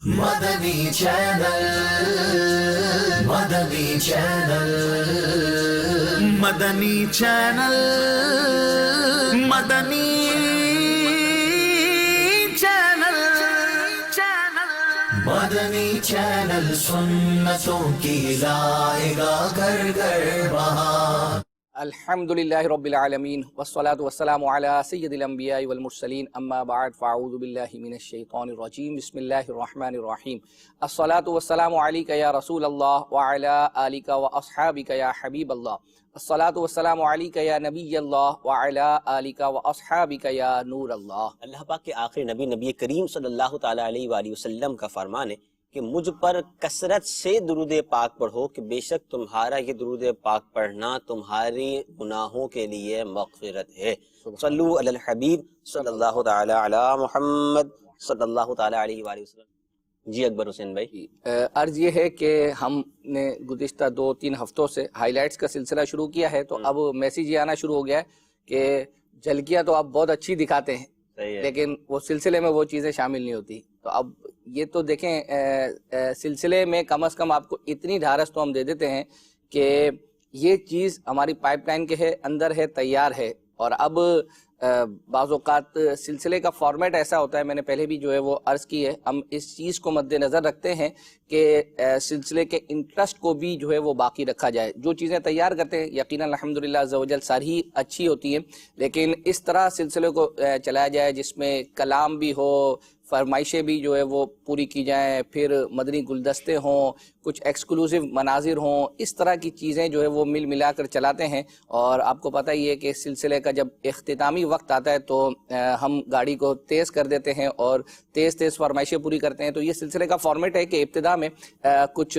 مدنی channel, مدنی channel, مدنی channel, مدنی channel, مدنی channel سنتوں کی لائے گا گھر گھر بہار۔ الحمدللہ رب العالمین والصلاة والسلام علی سید الانبیاء والمرسلین اما بعد فاعوذ باللہ من الشیطان الرجیم بسم اللہ الرحمن الرحیم الصلاة والسلام علیک یا رسول اللہ وعلی آلک واصحابک یا حبیب اللہ الصلاة والسلام علیک یا نبی اللہ وعلی آلک واصحابک یا نور اللہ۔ اللہ پاک کے آخری نبی نبی کریم صلی اللہ تعالیٰ علیہ وآلہ وسلم کا فرمان ہے کہ مجھ پر کثرت سے درود پاک پڑھو کہ بے شک تمہارا یہ درود پاک پڑھنا تمہاری گناہوں کے لیے مغفرت ہے۔ صلو علی الحبیب صلی اللہ تعالیٰ علی محمد صلی اللہ تعالیٰ علیہ وآلہ وسلم۔ جی اکبر حسین بھائی، عرض یہ ہے کہ ہم نے گزشتہ 2-3 ہفتوں سے ہائی لائٹس کا سلسلہ شروع کیا ہے، تو اب میسیج یہ آنا شروع ہو گیا ہے کہ جھلکیاں تو آپ بہت اچھی دکھاتے ہیں لیکن وہ سلسلے میں وہ چیزیں شامل نہیں ہوتی۔ تو اب یہ تو دیکھیں سلسلے میں کم از کم آپ کو اتنی ڈھارس تو ہم دے دیتے ہیں کہ یہ چیز ہماری پائپ لائن کے ہے اندر ہے، تیار ہے، اور اب بعض اوقات سلسلے کا فارمیٹ ایسا ہوتا ہے، میں نے پہلے بھی جو ہے وہ عرض کی ہے، ہم اس چیز کو مد نظر رکھتے ہیں کہ سلسلے کے انٹرسٹ کو بھی جو ہے وہ باقی رکھا جائے۔ جو چیزیں تیار کرتے ہیں یقیناً الحمدللہ عز و جل ساری اچھی ہوتی ہیں، لیکن اس طرح سلسلے کو چلایا جائے جس میں کلام بھی ہو، فرمائشیں بھی جو ہے وہ پوری کی جائیں، پھر مدنی گلدستے ہوں، کچھ ایکسکلوسیو مناظر ہوں، اس طرح کی چیزیں جو ہے وہ مل ملا کر چلاتے ہیں۔ اور آپ کو پتہ ہی ہے کہ سلسلے کا جب اختتامی وقت آتا ہے تو ہم گاڑی کو تیز کر دیتے ہیں اور تیز فرمائشیں پوری کرتے ہیں۔ تو یہ سلسلے کا فارمیٹ ہے کہ ابتدا میں کچھ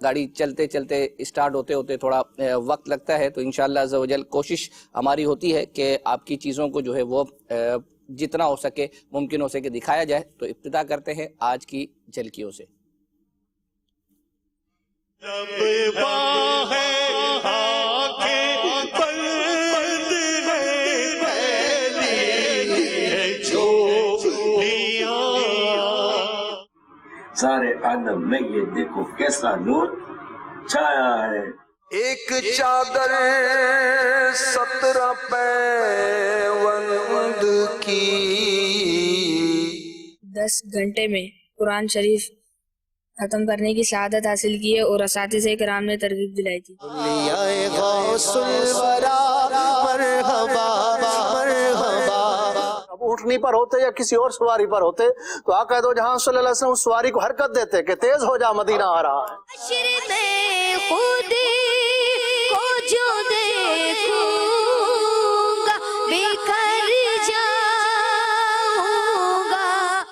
گاڑی چلتے چلتے اسٹارٹ ہوتے ہوتے تھوڑا وقت لگتا ہے، تو انشاءاللہ عز و جل کوشش ہماری ہوتی ہے کہ آپ کی چیزوں کو جو ہے وہ جتنا ہو سکے ممکن ہو سکے دکھایا جائے۔ تو ابتدا کرتے ہیں آج کی جھلکیوں سے۔ سارے عالم میں یہ دیکھو کیسا نور چھایا ہے۔ ایک چادر 17 پیوند کی، 10 گھنٹے میں قرآن شریف ختم کرنے کی سعادت حاصل کی ہے اور اساتذہ کرام نے ترغیب دلائی تھی۔ غوث الورا مرحبا مرحبا۔ اب اونٹنی پر ہوتے یا کسی اور سواری پر ہوتے تو آقا دو جہاں صلی اللہ علیہ وسلم اس سواری کو حرکت دیتے کہ تیز ہو جا، مدینہ آ رہا ہے۔ جو دیکھوں گا بکھر جاؤں گا۔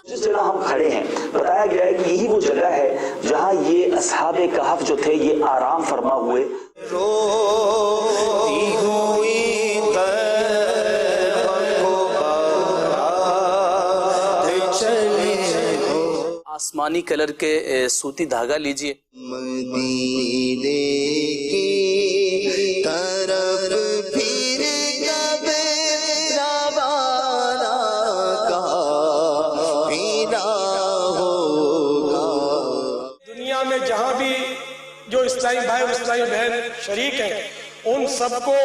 جس جگہ ہم کھڑے ہیں بتایا گیا ہے کہ یہی وہ جگہ ہے جہاں یہ اصحاب کہف جو تھے یہ آرام فرما ہوئے۔ روتی ہوئی آسمانی کلر کے سوتی دھاگا لیجئے، مدینے کی طرف پھر کب روانہ قافلہ ہوگا۔ دنیا میں جہاں بھی جو اسلامی بھائی اور اسلامی بہن شریک ہیں ان سب کو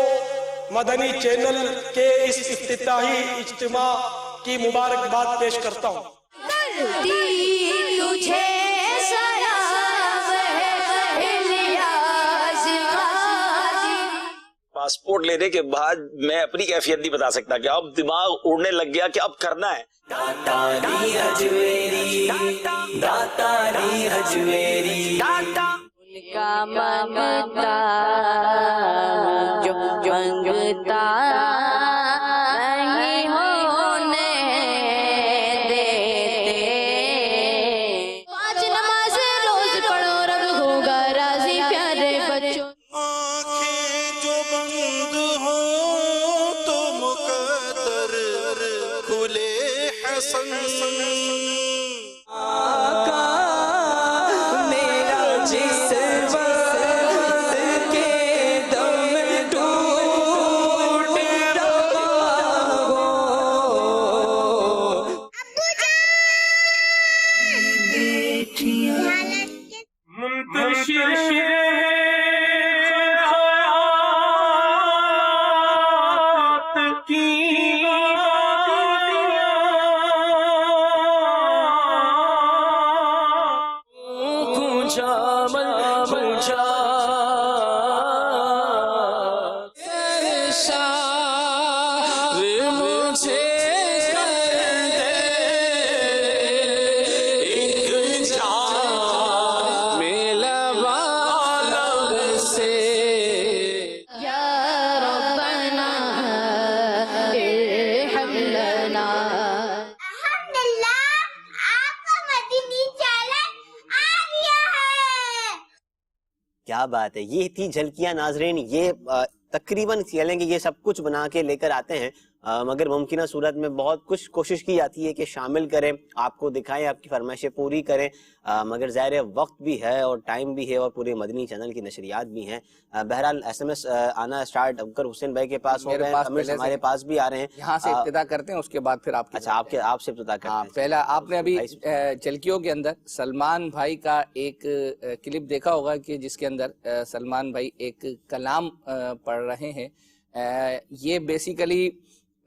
مدنی چینل کے اس افتتاحی اجتماع کی مبارکباد پیش کرتا ہوں۔ پاسپورٹ لینے کے بعد میں اپنی کیفیت نہیں بتا سکتا کہ اب دماغ اڑنے لگ گیا کہ اب کرنا ہے۔ داتاری حجویری، داتاری حجویری، ان کا منگتا جو منگتا نہیں ہونے دیتے۔ آج نماز روز پڑھو رب ہوگا راضی پیارے بچوں۔ آنکھیں جو بند ہو تو مقدر کھلے حسن۔ آقا میرا جس وقت کے دم ٹوٹ رہا کیا بات ہے. یہ تھی جھلکیاں ناظرین. یہ تقریباً کہہ کہ یہ سب کچھ بنا کے لے کر آتے ہیں, مگر ممکنہ صورت میں بہت کچھ کوشش کی جاتی ہے کہ شامل کریں, آپ کو دکھائیں, آپ کی فرمائشیں پوری کریں, مگر ظاہر وقت بھی ہے اور ٹائم بھی ہے اور پورے مدنی چینل کی نشریات بھی ہیں. بہرحال ایس ایم ایس آنا اسٹارٹ ابکر حسین بھائی کے پاس ہو گئے, ہمارے پاس بھی آ رہے ہیں. یہاں سے ابتدا کرتے ہیں, اس کے بعد پھر آپ. اچھا, آپ سے ابتدا کرتے ہیں. پہلا آپ نے ابھی جھلکیوں کے اندر سلمان بھائی کا ایک کلپ دیکھا ہوگا کہ جس کے اندر سلمان بھائی ایک کلام پڑھ رہے ہیں. یہ بیسیکلی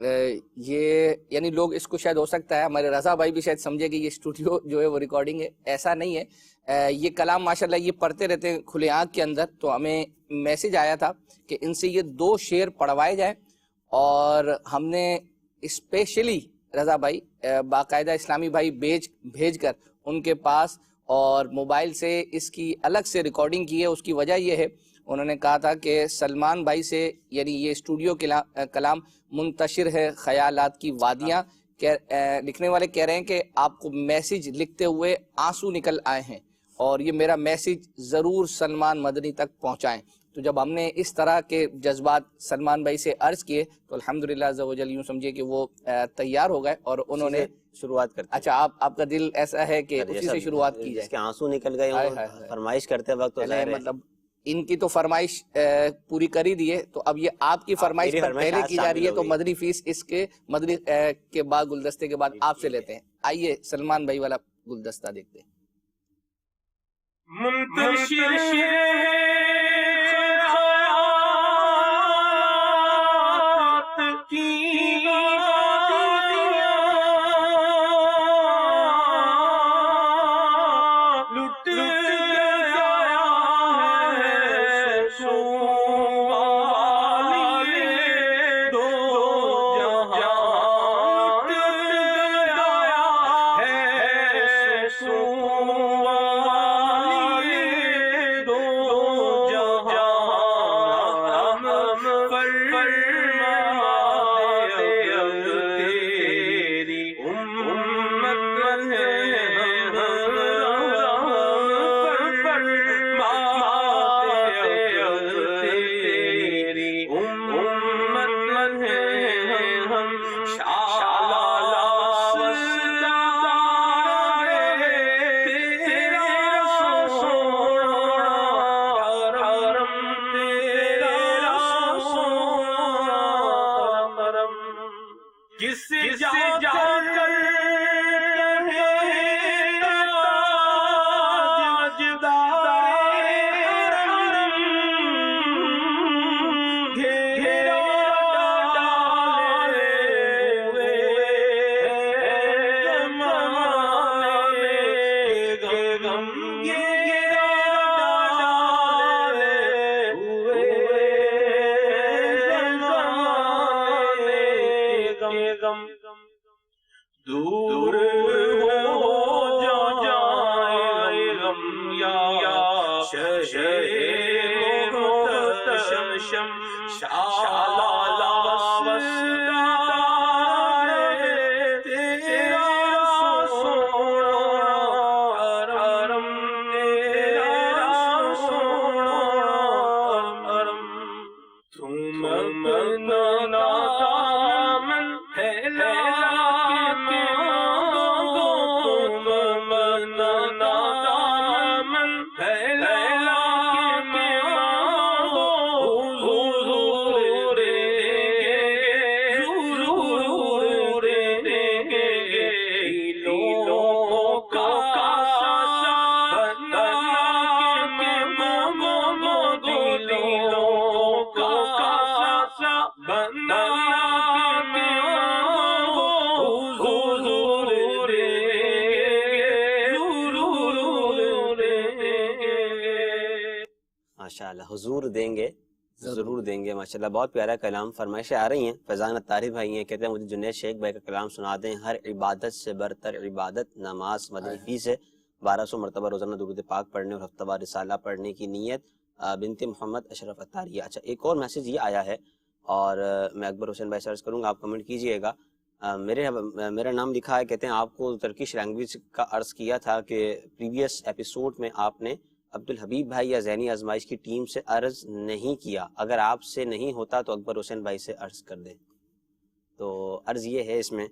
یہ یعنی لوگ اس کو شاید ہو سکتا ہے ہمارے رضا بھائی بھی شاید سمجھے کہ یہ اسٹوڈیو جو ہے وہ ریکارڈنگ ہے. ایسا نہیں ہے. یہ کلام ماشاءاللہ یہ پڑھتے رہتے ہیں کھلے آنکھ کے اندر. تو ہمیں میسج آیا تھا کہ ان سے یہ 2 شعر پڑھوائے جائیں, اور ہم نے اسپیشلی رضا بھائی باقاعدہ اسلامی بھائی بھیج کر ان کے پاس اور موبائل سے اس کی الگ سے ریکارڈنگ کی ہے. اس کی وجہ یہ ہے, انہوں نے کہا تھا کہ سلمان بھائی سے یعنی یہ اسٹوڈیو کلام منتشر ہے خیالات کی وادیاں. لکھنے والے کہہ رہے ہیں کہ آپ کو میسج لکھتے ہوئے آنسو نکل آئے ہیں, اور یہ میرا میسج ضرور سلمان مدنی تک پہنچائیں. تو جب ہم نے اس طرح کے جذبات سلمان بھائی سے عرض کیے تو الحمدللہ عز و جل یوں سمجھے کہ وہ تیار ہو گئے اور انہوں نے شروعات کرتے. اچھا, آپ کا دل ایسا ہے کہ اسی سے شروعات کی جائے. اس کے آنسو نکل گئے فرمائش کرتے وقت, مطلب ان کی تو فرمائش پوری کر ہی دیے, تو اب یہ آپ کی فرمائش پہلے کی جا رہی ہے, تو مدنی فیس اس کے مدنی کے بعد گلدستے کے بعد آپ سے لیتے ہیں. آئیے سلمان بھائی والا گلدستہ دیکھتے ہیں. حضور دیں گے, ضرور دیں گے. ماشاءاللہ بہت پیارا کلام. فرمائشیں آ رہی ہیں. فیضان اتاری بھائی ہیں, کہتے ہیں مجھے جنید شیخ بھائی کا کلام سنا دیں. ہر عبادت سے برتر عبادت نماز مدنی فیس ہے. 1200 مرتبہ روزانہ درود پاک پڑھنے اور ہفتہ وار رسالہ پڑھنے کی نیت. بنت محمد اشرف اتاری. اچھا, ایک اور میسج یہ آیا ہے اور میں اکبر حسین بھائی سے عرض کروں گا, آپ کمنٹ کیجئے گا. میرا نام لکھا ہے, کہتے ہیں آپ کو ترکش لینگویج کا عرض کیا تھا کہ پریویس ایپیسوڈ میں آپ نے عبدالحبیب بھائی یا ذہنی آزمائش کی ٹیم سے عرض نہیں کیا، اگر آپ سے نہیں ہوتا تو اکبر حسین بھائی سے عرض کر دیں. تو عرض یہ ہے اس میں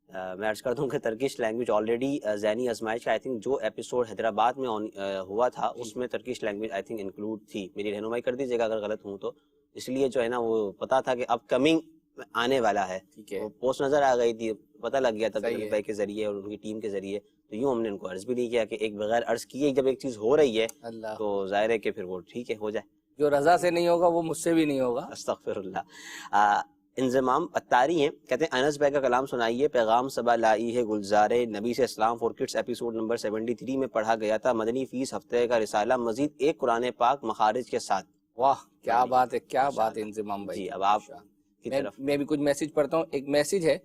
میں عرض کرتا ہوں کہ ترکش لینگویج آلریڈی ذہنی آزمائش کا آئی تھنک جو ایپیسوڈ حیدرآباد میں ہوا تھا اس میں Turkish language I think include تھی. میری رہنمائی کر دیجیے گا اگر غلط ہوں تو، اس لیے جو ہے نا وہ پتا تھا کہ اپ کمنگ آنے والا ہے. پوسٹ نظر آ گئی تھی، پتہ لگ گیا تھا عبدالحبیب بھائی کے ذریعے اور ان کی ٹیم کے ذریعے. تو یوں ہم نے ان کو عرض بھی نہیں کیا کہ ایک بغیر عرض کیے جب ایک چیز ہو رہی ہے تو ظاہر ہے کہ پھر وہ ٹھیک ہے ہو جائے. جو رضا سے نہیں ہوگا وہ مجھ سے بھی نہیں ہوگا. استغفر اللہ. انضمام اتاری ہیں، کہتے ہیں انس بھائی کا کلام سنائیے. پیغام صبا لائی ہے گلزار نبی سے اسلام فور کڈس ایپیسوڈ نمبر 73 میں پڑھا گیا تھا. مدنی فیس ہفتے کا رسالہ مزید ایک قرآن پاک مخارج کے ساتھ. واہ کیا بات ہے، کیا بات ہے انضمام بھائی. جی اب آپ کی طرف میں بھی کچھ میسج پڑھتا ہوں. ایک میسج ہے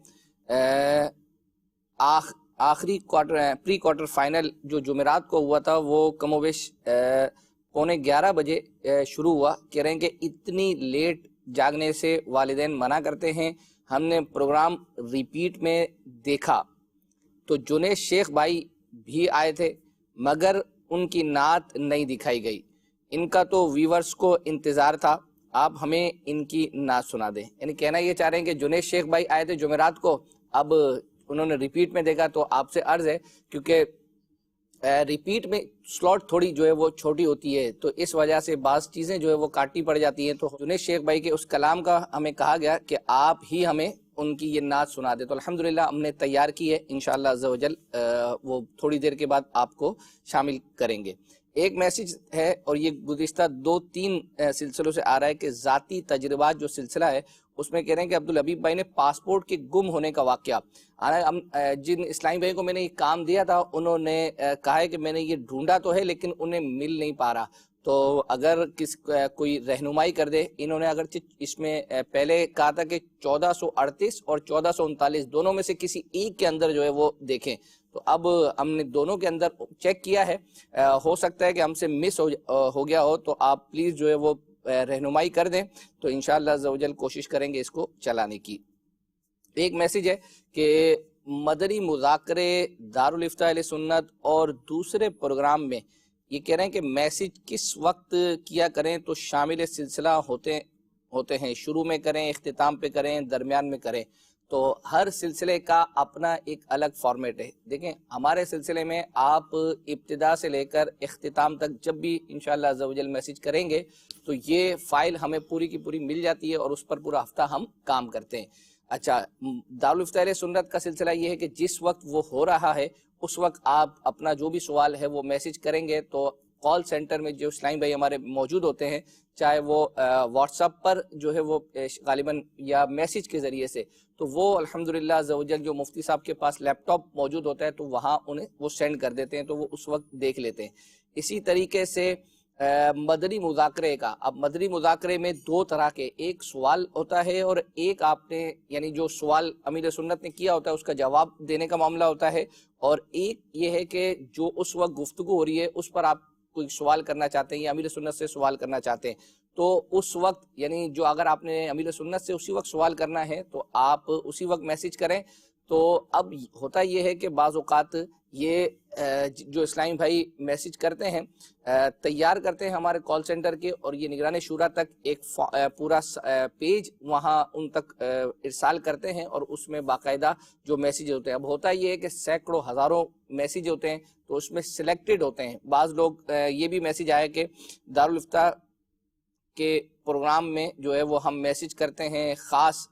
آخری پری کوارٹر فائنل جو جمعرات کو ہوا تھا وہ کم و بیش 11:15 بجے شروع ہوا. کہہ رہے ہیں کہ اتنی لیٹ جاگنے سے والدین منع کرتے ہیں. ہم نے پروگرام ریپیٹ میں دیکھا تو جنید شیخ بھائی بھی آئے تھے مگر ان کی نعت نہیں دکھائی گئی. ان کا تو ویورز کو انتظار تھا، آپ ہمیں ان کی نعت سنا دیں. یعنی کہنا یہ چاہ رہے ہیں کہ جنید شیخ بھائی آئے تھے جمعرات کو، اب انہوں نے ریپیٹ میں دیکھا تو آپ سے عرض ہے کیونکہ ریپیٹ میں سلاٹ تھوڑی جو ہے وہ چھوٹی ہوتی ہے تو اس وجہ سے بعض چیزیں جو ہے وہ کاٹی پڑ جاتی ہیں. تو جنید شیخ بھائی کے اس کلام کا ہمیں کہا گیا کہ آپ ہی ہمیں ان کی یہ نعت سنا دے. تو الحمدللہ ہم نے تیار کی ہے، انشاءاللہ عز و جل وہ تھوڑی دیر کے بعد آپ کو شامل کریں گے. ایک میسج ہے اور یہ گزشتہ 2-3 سلسلوں سے آ رہا ہے کہ ذاتی تجربات جو سلسلہ ہے اس میں کہہ رہے ہیں کہ عبدالحبیب بھائی نے پاسپورٹ کے گم ہونے کا واقعہ، جن اسلامی بھائی کو میں نے یہ کام دیا تھا انہوں نے کہا ہے کہ میں نے یہ ڈھونڈا تو ہے لیکن انہیں مل نہیں پا رہا. تو اگر کوئی رہنمائی کر دے. انہوں نے اگرچہ اس میں پہلے کہا تھا کہ 1438 اور 1439 دونوں میں سے کسی ایک کے اندر جو ہے وہ دیکھیں. تو اب ہم نے دونوں کے اندر چیک کیا ہے، ہو سکتا ہے کہ ہم سے مس ہو گیا ہو تو آپ پلیز جو ہے وہ رہنمائی کر دیں تو انشاءاللہ عز و جل کوشش کریں گے اس کو چلانے کی. ایک میسج ہے کہ مدنی مذاکرے دارالفتاء اہل سنت اور دوسرے پروگرام میں یہ کہہ رہے ہیں کہ میسج کس وقت کیا کریں تو شامل سلسلہ ہوتے ہیں، شروع میں کریں، اختتام پہ کریں، درمیان میں کریں. تو ہر سلسلے کا اپنا ایک الگ فارمیٹ ہے. دیکھیں ہمارے سلسلے میں آپ ابتدا سے لے کر اختتام تک جب بھی انشاءاللہ عز و جل میسج کریں گے تو یہ فائل ہمیں پوری کی پوری مل جاتی ہے اور اس پر پورا ہفتہ ہم کام کرتے ہیں. اچھا، دارالفتاء اہل سنت کا سلسلہ یہ ہے کہ جس وقت وہ ہو رہا ہے اس وقت آپ اپنا جو بھی سوال ہے وہ میسج کریں گے تو کال سینٹر میں جو اسلام بھائی ہمارے موجود ہوتے ہیں، چاہے وہ واٹس ایپ پر جو ہے وہ غالباً یا میسج کے ذریعے سے، تو وہ الحمدللہ عز و جل جو مفتی صاحب کے پاس لیپ ٹاپ موجود ہوتا ہے تو وہاں انہیں وہ سینڈ کر دیتے ہیں تو وہ اس وقت دیکھ لیتے ہیں. اسی طریقے سے مدنی مذاکرے کا، اب مدنی مذاکرے میں 2 طرح کے، ایک سوال ہوتا ہے اور ایک آپ نے یعنی جو سوال امیر سنت نے کیا ہوتا ہے اس کا جواب دینے کا معاملہ ہوتا ہے، اور ایک یہ ہے کہ جو اس وقت گفتگو ہو رہی ہے اس پر آپ کوئی سوال کرنا چاہتے ہیں یا امیر سنت سے سوال کرنا چاہتے ہیں تو اس وقت یعنی جو اگر آپ نے امیر سنت سے اسی وقت سوال کرنا ہے تو آپ اسی وقت میسج کریں. تو اب ہوتا یہ ہے کہ بعض اوقات یہ جو اسلامی بھائی میسج کرتے ہیں تیار کرتے ہیں ہمارے کال سینٹر کے اور یہ نگران شورا تک ایک پورا پیج وہاں ان تک ارسال کرتے ہیں اور اس میں باقاعدہ جو میسیج ہوتے ہیں. اب ہوتا یہ ہے کہ سینکڑوں ہزاروں میسیج ہوتے ہیں تو اس میں سلیکٹڈ ہوتے ہیں. بعض لوگ یہ بھی میسیج آیا کہ دارالفتاء کے پروگرام میں جو ہے وہ ہم میسیج کرتے ہیں، خاص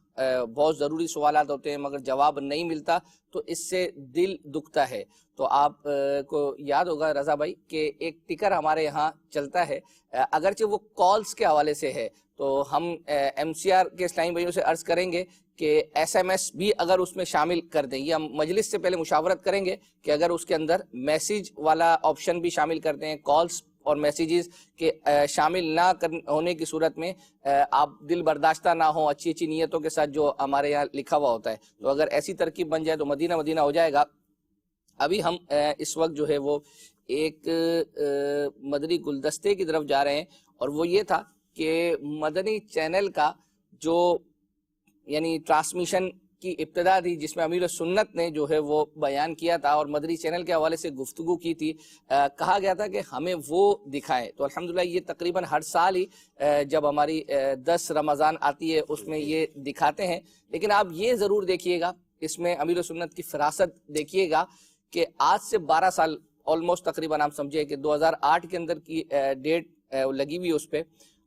بہت ضروری سوالات ہوتے ہیں مگر جواب نہیں ملتا تو اس سے دل دکھتا ہے. تو آپ کو یاد ہوگا رضا بھائی کہ ایک ٹکر ہمارے یہاں چلتا ہے، اگرچہ وہ کالز کے حوالے سے ہے تو ہم ایم سی آر کے اسلامی بھائیوں سے عرض کریں گے کہ ایس ایم ایس بھی اگر اس میں شامل کر دیں. یہ ہم مجلس سے پہلے مشاورت کریں گے کہ اگر اس کے اندر میسیج والا آپشن بھی شامل کر دیں، کالز اور میسیجز کے شامل نہ ہونے کی صورت میں آپ دل برداشتہ نہ ہوں اچھی اچھی نیتوں کے ساتھ جو ہمارے یہاں لکھا ہوا ہوتا ہے. تو اگر ایسی ترکیب بن جائے تو مدینہ مدینہ ہو جائے گا. ابھی ہم اس وقت جو ہے وہ ایک مدنی گلدستے کی طرف جا رہے ہیں اور وہ یہ تھا کہ مدنی چینل کا جو یعنی ٹرانسمیشن کی ابتدا تھی جس میں امیر سنت نے جو ہے وہ بیان کیا تھا اور مدنی چینل کے حوالے سے گفتگو کی تھی. کہا گیا تھا کہ ہمیں وہ دکھائیں. تو الحمدللہ یہ تقریباً ہر سال ہی جب ہماری 10 رمضان آتی ہے اس میں یہ دکھاتے ہیں. لیکن آپ یہ ضرور دیکھیے گا, اس میں امیر سنت کی فراست دیکھیے گا کہ آج سے 12 سال آلموسٹ تقریباً آپ سمجھے کہ 2008 کے اندر کی ڈیٹ لگی ہوئی اس پہ.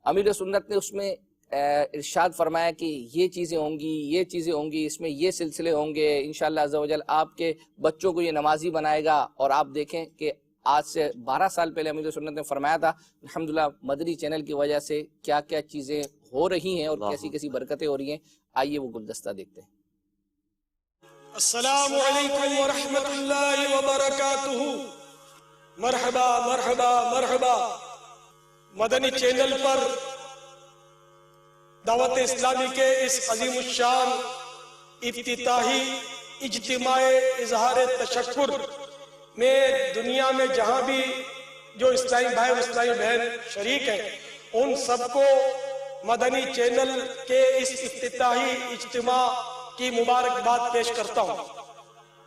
امیر سنت نے اس میں ارشاد فرمایا کہ یہ چیزیں ہوں گی, یہ چیزیں ہوں گی, اس میں یہ سلسلے ہوں گے, انشاءاللہ عز و جل آپ کے بچوں کو یہ نمازی بنائے گا. اور آپ دیکھیں کہ آج سے 12 سال پہلے امیر سنت نے فرمایا تھا. الحمدللہ مدنی چینل کی وجہ سے کیا کیا چیزیں ہو رہی ہیں اور کیسی کیسی برکتیں ہو رہی ہیں. آئیے وہ گلدستہ دیکھتے ہیں. السلام علیکم ورحمۃ اللہ وبرکاتہ. مرحبا مرحبا مرحبا. مدنی چینل پر دعوت اسلامی کے اس عظیم الشان افتتاحی اجتماع اظہار تشکر میں دنیا میں جہاں بھی جو اسلامی بھائی و اسلامی بہن شریک ہیں ان سب کو مدنی چینل کے اس افتتاحی اجتماع کی مبارکباد پیش کرتا ہوں.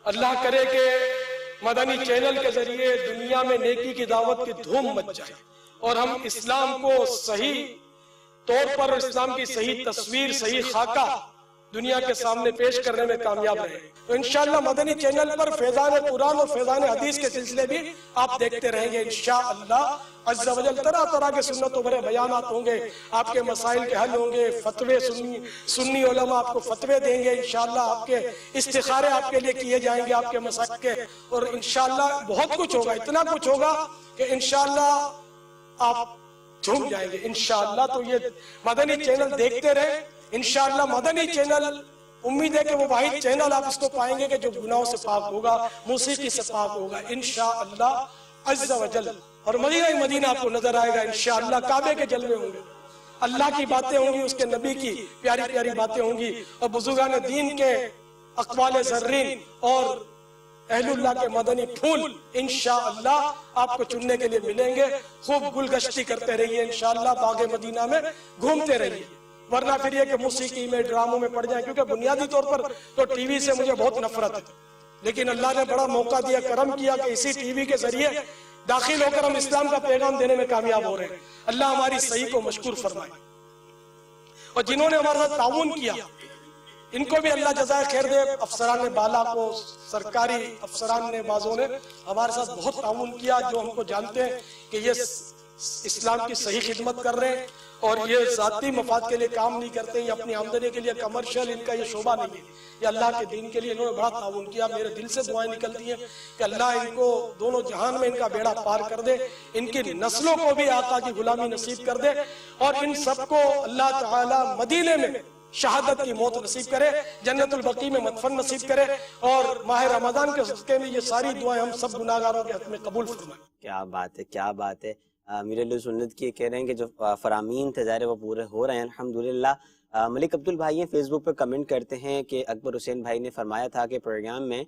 اللہ کرے کہ مدنی چینل کے ذریعے دنیا میں نیکی کی دعوت کی دھوم مچ جائے اور ہم اسلام کو صحیح طور پر اور اسلام کی صحیح تصویر, صحیح خاکہ دنیا کے سامنے پیش کرنے میں کامیاب رہے. تو انشاءاللہ مدنی چینل پر فیضان قرآن اور فیضان حدیث کے سلسلے بھی آپ دیکھتے رہیں گے انشاءاللہ عز و جل. طرح طرح کے سنت و بھرے بیانات ہوں گے, آپ کے مسائل کے حل ہوں گے, فتوے سنی علماء آپ کو فتوے دیں گے انشاءاللہ, آپ کے استخارے آپ کے لیے کیے جائیں گے آپ کے مسائل کے, اور انشاءاللہ بہت کچھ ہوگا, اتنا کچھ ہوگا کہ انشاءاللہ آپ جھوم جائیں گے انشاءاللہ. تو یہ مدنی چینل دیکھتے رہیں انشاءاللہ. مدنی چینل امید ہے کہ وہ واحد چینل آپ اس کو پائیں گے کہ جو گناہوں سے پاک ہوگا, موسیقی سے پاک ہوگا انشاءاللہ عز و جل. اور مدینہ مدینہ آپ کو نظر آئے گا انشاءاللہ. کعبے کے جلوے ہوں گے, اللہ کی باتیں ہوں گی, اس کے نبی کی پیاری پیاری باتیں ہوں گی, اور بزرگان دین کے اقوال زرین اور اہل اللہ کے مدنی پھول انشاءاللہ آپ کو چننے کے لیے ملیں گے. خوب گل گشتی کرتے رہیے انشاءاللہ, باغ مدینہ میں گھومتے رہیے. ورنہ پھر یہ کہ موسیقی میں ڈراموں میں پڑ جائیں, کیونکہ بنیادی طور پر تو ٹی وی سے مجھے بہت نفرت ہے, لیکن اللہ نے بڑا موقع دیا, کرم کیا کہ اسی ٹی وی کے ذریعے داخل ہو کر ہم اسلام کا پیغام دینے میں کامیاب ہو رہے ہیں. اللہ ہماری صحیح کو مشکور فرمائے. اور جنہوں نے ہمارے ساتھ تعاون کیا ان کو بھی اللہ جزائے خیر دے. افسران بالا کو, سرکاری افسران نے بعضوں نے ہمارے ساتھ بہت تعاون کیا, جو ہم کو جانتے ہیں کہ یہ اسلام کی صحیح خدمت کر رہے ہیں اور یہ ذاتی مفاد کے لیے کام نہیں کرتے ہیں, یا اپنی آمدنی کے لیے کمرشل ان کا یہ شعبہ نہیں ہے, یہ اللہ کے دین کے لیے انہوں نے بڑا تعاون کیا. میرے دل سے دعائیں نکلتی ہیں کہ اللہ ان کو دونوں جہان میں ان کا بیڑا پار کر دے, ان کی نسلوں کو بھی آقا کی غلامی نصیب کر دے, اور ان سب کو اللہ تعالی مدینے میں شہادت کی موت نصیب کرے, جنت البقیع میں مدفن نصیب کرے, اور ماہ رمضان کے صدقے میں یہ ساری دعائیں ہم سب گناہگاروں کے حق میں قبول فرمائے. کیا بات ہے, کیا بات ہے. امیر اہل سنت کی کہہ رہے ہیں کہ جو فرامین تھے ظاہر وہ پورے ہو رہے ہیں الحمدللہ. ملک عبدال بھائی ہیں فیس بک پہ کمنٹ کرتے ہیں کہ اکبر حسین بھائی نے فرمایا تھا کہ پروگرام میں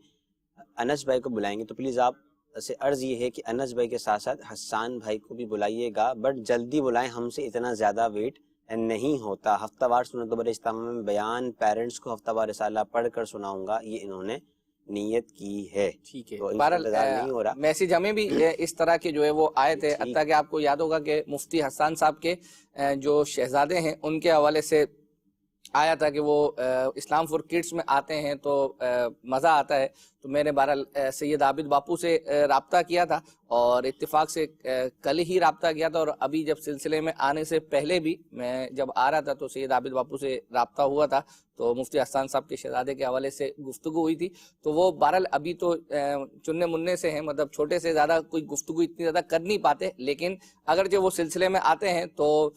انس بھائی کو بلائیں گے, تو پلیز آپ سے عرض یہ ہے کہ انس بھائی کے ساتھ ساتھ حسان بھائی کو بھی بلائیے گا, بٹ جلدی بلائیں, ہم سے اتنا زیادہ ویٹ نہیں ہوتا. ہفتہ وار سنت و بر اجتماع میں بیان پیرنٹس کو ہفتہ وار رسالہ پڑھ کر سناؤں گا, یہ انہوں نے نیت کی ہے. ٹھیک ہے, بہرحال میسیج ہمیں بھی اس طرح کے جو ہے وہ آئے تھے. حتیٰ کہ آپ کو یاد ہوگا کہ مفتی حسان صاحب کے جو شہزادے ہیں ان کے حوالے سے آیا تھا کہ وہ اسلام فور کڈس میں آتے ہیں تو مزہ آتا ہے. تو میں نے بہرحال سید عابد باپو سے رابطہ کیا تھا, اور اتفاق سے کل ہی رابطہ کیا تھا, اور ابھی جب سلسلے میں آنے سے پہلے بھی میں جب آ رہا تھا تو سید عابد باپو سے رابطہ ہوا تھا, تو مفتی حسان صاحب کے شہزادے کے حوالے سے گفتگو ہوئی تھی. تو وہ بہرحال ابھی تو چننے مننے سے ہیں, مطلب چھوٹے سے زیادہ کوئی گفتگو اتنی زیادہ کر نہیں پاتے, لیکن اگر جو وہ سلسلے میں آتے ہیں تو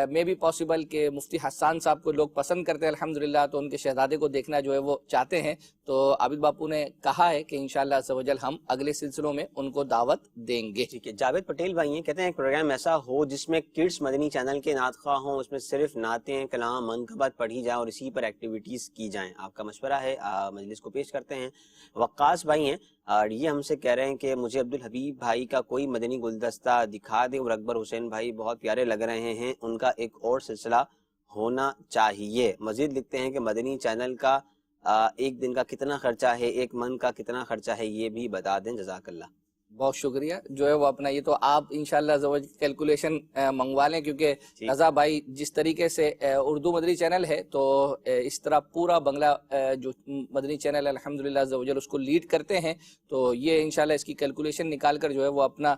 میں بھی پاسبل کہ مفتی حسان صاحب کو لوگ پسند کرتے ہیں الحمدللہ, تو ان کے شہزادے کو دیکھنا جو ہے وہ چاہتے ہیں. تو عابد باپو نے کہا ہے کہ انشاءاللہ عز و جل ہم اگلے سلسلوں میں ان کو دعوت دیں گے. ٹھیک ہے. جاوید پٹیل بھائی ہیں, کہتے ہیں ایک پروگرام ایسا ہو جس میں کڈس مدنی چینل کے نعت خواہ ہوں, اس میں صرف نعتیں, کلام, منقبت پڑھی جائیں اور اسی پر ایکٹیویٹیز کی جائیں. آپ کا مشورہ ہے, مجلس کو پیش کرتے ہیں. وقاص بھائی ہیں, اور یہ ہم سے کہہ رہے ہیں کہ مجھے عبدالحبیب بھائی کا کوئی مدنی گلدستہ دکھا دیں, اور اکبر حسین بھائی بہت پیارے لگ رہے ہیں, ان کا ایک اور سلسلہ ہونا چاہیے. مزید لکھتے ہیں کہ مدنی چینل کا ایک دن کا کتنا خرچہ ہے، ایک من کا کتنا خرچہ ہے، یہ بھی بتا دیں، جزاک اللہ۔ بہت شکریہ جو ہے وہ اپنا یہ تو آپ انشاءاللہ کیلکولیشن منگوا لیں، کیونکہ رضا بھائی جس طریقے سے اردو مدنی چینل ہے تو اس طرح پورا بنگلہ جو مدنی چینل الحمدللہ عزوجل اس کو لیڈ کرتے ہیں، تو یہ انشاءاللہ اس کی کیلکولیشن نکال کر جو ہے وہ اپنا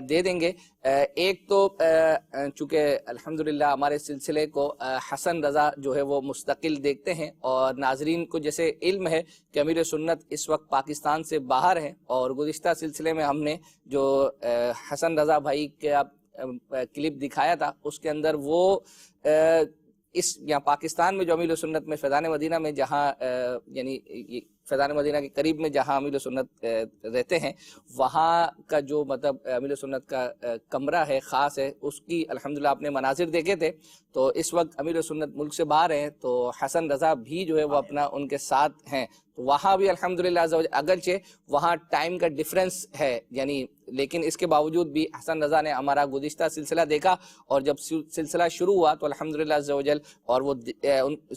دے دیں گے۔ ایک تو چونکہ الحمدللہ ہمارے سلسلے کو حسن رضا جو ہے وہ مستقل دیکھتے ہیں، اور ناظرین کو جیسے علم ہے کہ امیر سنت اس وقت پاکستان سے باہر ہیں، اور گزشتہ سلسلے میں ہم نے جو حسن رضا بھائی کا کلپ دکھایا تھا اس کے اندر وہ اس یہاں پاکستان میں جو امیر سنت میں فیضان مدینہ میں جہاں یعنی فیضان مدینہ کے قریب میں جہاں امیر سنت رہتے ہیں، وہاں کا جو مطلب امیر سنت کا کمرہ ہے خاص ہے، اس کی الحمدللہ آپ نے مناظر دیکھے تھے۔ تو اس وقت امیر سنت ملک سے باہر ہیں، تو حسن رضا بھی جو ہے وہ اپنا ان کے ساتھ ہیں، تو وہاں بھی الحمدللہ اگرچہ وہاں ٹائم کا ڈیفرنس ہے یعنی، لیکن اس کے باوجود بھی حسن رضا نے ہمارا گزشتہ سلسلہ دیکھا، اور جب سلسلہ شروع ہوا تو الحمدللہ عزوجل اور وہ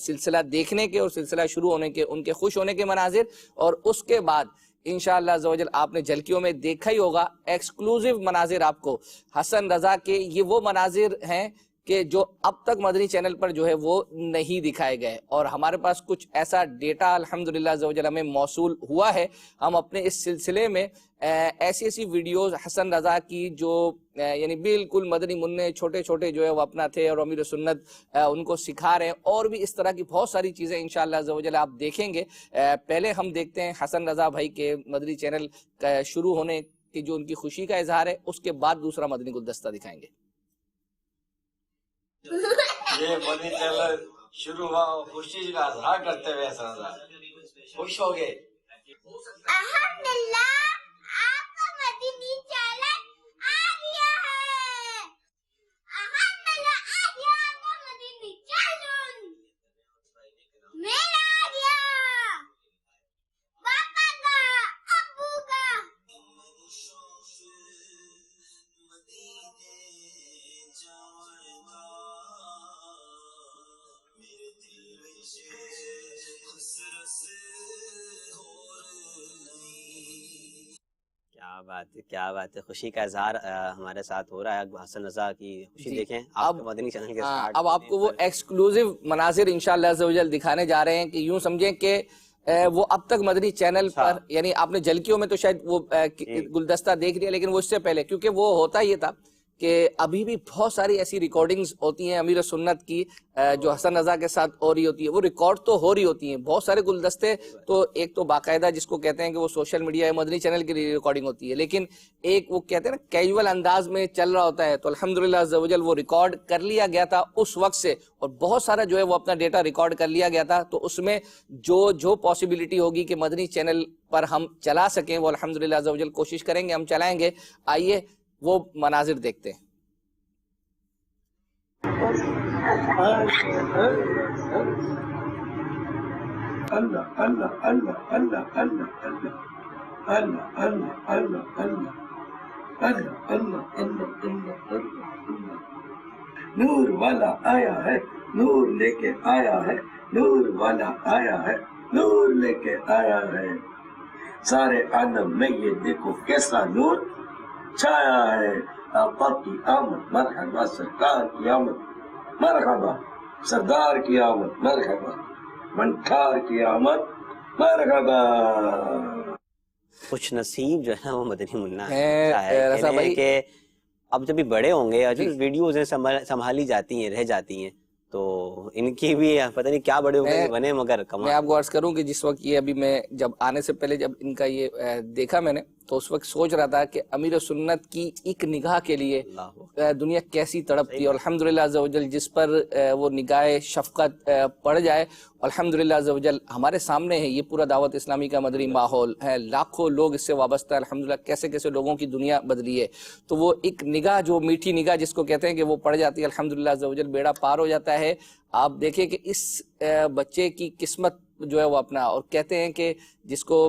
سلسلہ دیکھنے کے اور سلسلہ شروع ہونے کے ان کے خوش ہونے کے مناظر، اور اس کے بعد انشاءاللہ عزوجل آپ نے جھلکیوں میں دیکھا ہی ہوگا ایکسکلوزیو مناظر آپ کو حسن رضا کے، یہ وہ مناظر ہیں کہ جو اب تک مدنی چینل پر جو ہے وہ نہیں دکھائے گئے، اور ہمارے پاس کچھ ایسا ڈیٹا الحمدللہ عزوجل ہمیں موصول ہوا ہے۔ ہم اپنے اس سلسلے میں ایسی ویڈیوز حسن رضا کی جو یعنی بالکل مدنی منع چھوٹے چھوٹے جو ہے وہ اپنا تھے اور امیر سنت ان کو سکھا رہے ہیں، اور بھی اس طرح کی بہت ساری چیزیں انشاءاللہ عزوجل آپ دیکھیں گے۔ پہلے ہم دیکھتے ہیں حسن رضا بھائی کے مدنی چینل شروع ہونے کی جو ان کی خوشی کا اظہار ہے، اس کے بعد دوسرا مدنی گلدستہ دکھائیں گے۔ یہ مدنی چینل شروع ہوا، خوشی کا اظہار کرتے ہوئے حسن رضا خوش ہو گئے۔ الحمدللہ آپ کا مدنی چینل آ گیا ہے، الحمدللہ آ گیا آپ کا مدنی چینل، میرا آ گیا، پاپا کا، ابو کا۔ کیا بات ہے، کیا بات ہے، خوشی کا اظہار ہمارے ساتھ ہو رہا ہے۔ حسن رضا کی خوشی دیکھیں آپ کے مدنی چینل کے ساتھ۔ اب آپ کو وہ ایکسکلوزیو مناظر انشاءاللہ عزوجل دکھانے جا رہے ہیں کہ یوں سمجھیں کہ وہ اب تک مدنی چینل پر یعنی آپ نے جھلکیوں میں تو شاید وہ گلدستہ دیکھ لیا، لیکن وہ اس سے پہلے کیونکہ وہ ہوتا یہ تھا کہ ابھی بھی بہت ساری ایسی ریکارڈنگز ہوتی ہیں امیر سنت کی جو حسن رضا کے ساتھ ہو رہی ہوتی ہے، وہ ریکارڈ تو ہو رہی ہوتی ہیں، بہت سارے گلدستے تو ایک تو باقاعدہ جس کو کہتے ہیں کہ وہ سوشل میڈیا یا مدنی چینل کی ریکارڈنگ ہوتی ہے، لیکن ایک وہ کہتے ہیں نا کیجول انداز میں چل رہا ہوتا ہے، تو الحمدللہ عزوجل وہ ریکارڈ کر لیا گیا تھا اس وقت سے، اور بہت سارا جو ہے وہ اپنا ڈیٹا ریکارڈ کر لیا گیا تھا، تو اس میں جو پاسبلٹی ہوگی کہ مدنی چینل پر ہم چلا سکیں وہ الحمدللہ عزوجل کوشش کریں گے، ہم چلائیں گے۔ آئیے وہ مناظر دیکھتے ہیں۔ اللہ اللہ اللہ اللہ اللہ اللہ اللہ اللہ اللہ اللہ اللہ اللہ اللہ نور والا آیا ہے، نور لے کے آیا ہے، نور والا آیا ہے، نور لے کے آیا ہے، سارے عالم میں یہ دیکھو کیسا نور چھایا ہے۔ آقا کی آمد مرحبا، سرکار کی آمد مرحبا، سردار کی آمد مرحبا، منٹھار کی آمد مرحبا۔ خوش نصیب جو ہے وہ مدنی منا ہے کہ اب جب بھی بڑے ہوں گے جو ویڈیوز ہیں سنبھالی جاتی ہیں، رہ جاتی ہیں، تو ان کی بھی پتہ نہیں کیا بڑے ہو گئے بنے، مگر میں آپ کو عرض کروں کہ جس وقت یہ ابھی میں جب آنے سے پہلے جب ان کا یہ دیکھا میں نے تو اس وقت سوچ رہا تھا کہ امیر سنت کی ایک نگاہ کے لیے دنیا کیسی تڑپتی ہے، الحمدللہ عزوجل جس پر وہ نگاہ شفقت پڑ جائے، الحمدللہ عزوجل ہمارے سامنے ہے یہ پورا دعوت اسلامی کا مدنی ماحول ہے، لاکھوں لوگ اس سے وابستہ ہے، الحمدللہ کیسے کیسے لوگوں کی دنیا بدلی ہے، تو وہ ایک نگاہ جو میٹھی نگاہ جس کو کہتے ہیں کہ وہ پڑ جاتی ہے، الحمدللہ عزوجل بیڑا پار ہو جاتا ہے۔ آپ دیکھیں کہ اس بچے کی قسمت جو ہے وہ اپنا، اور کہتے ہیں کہ جس کو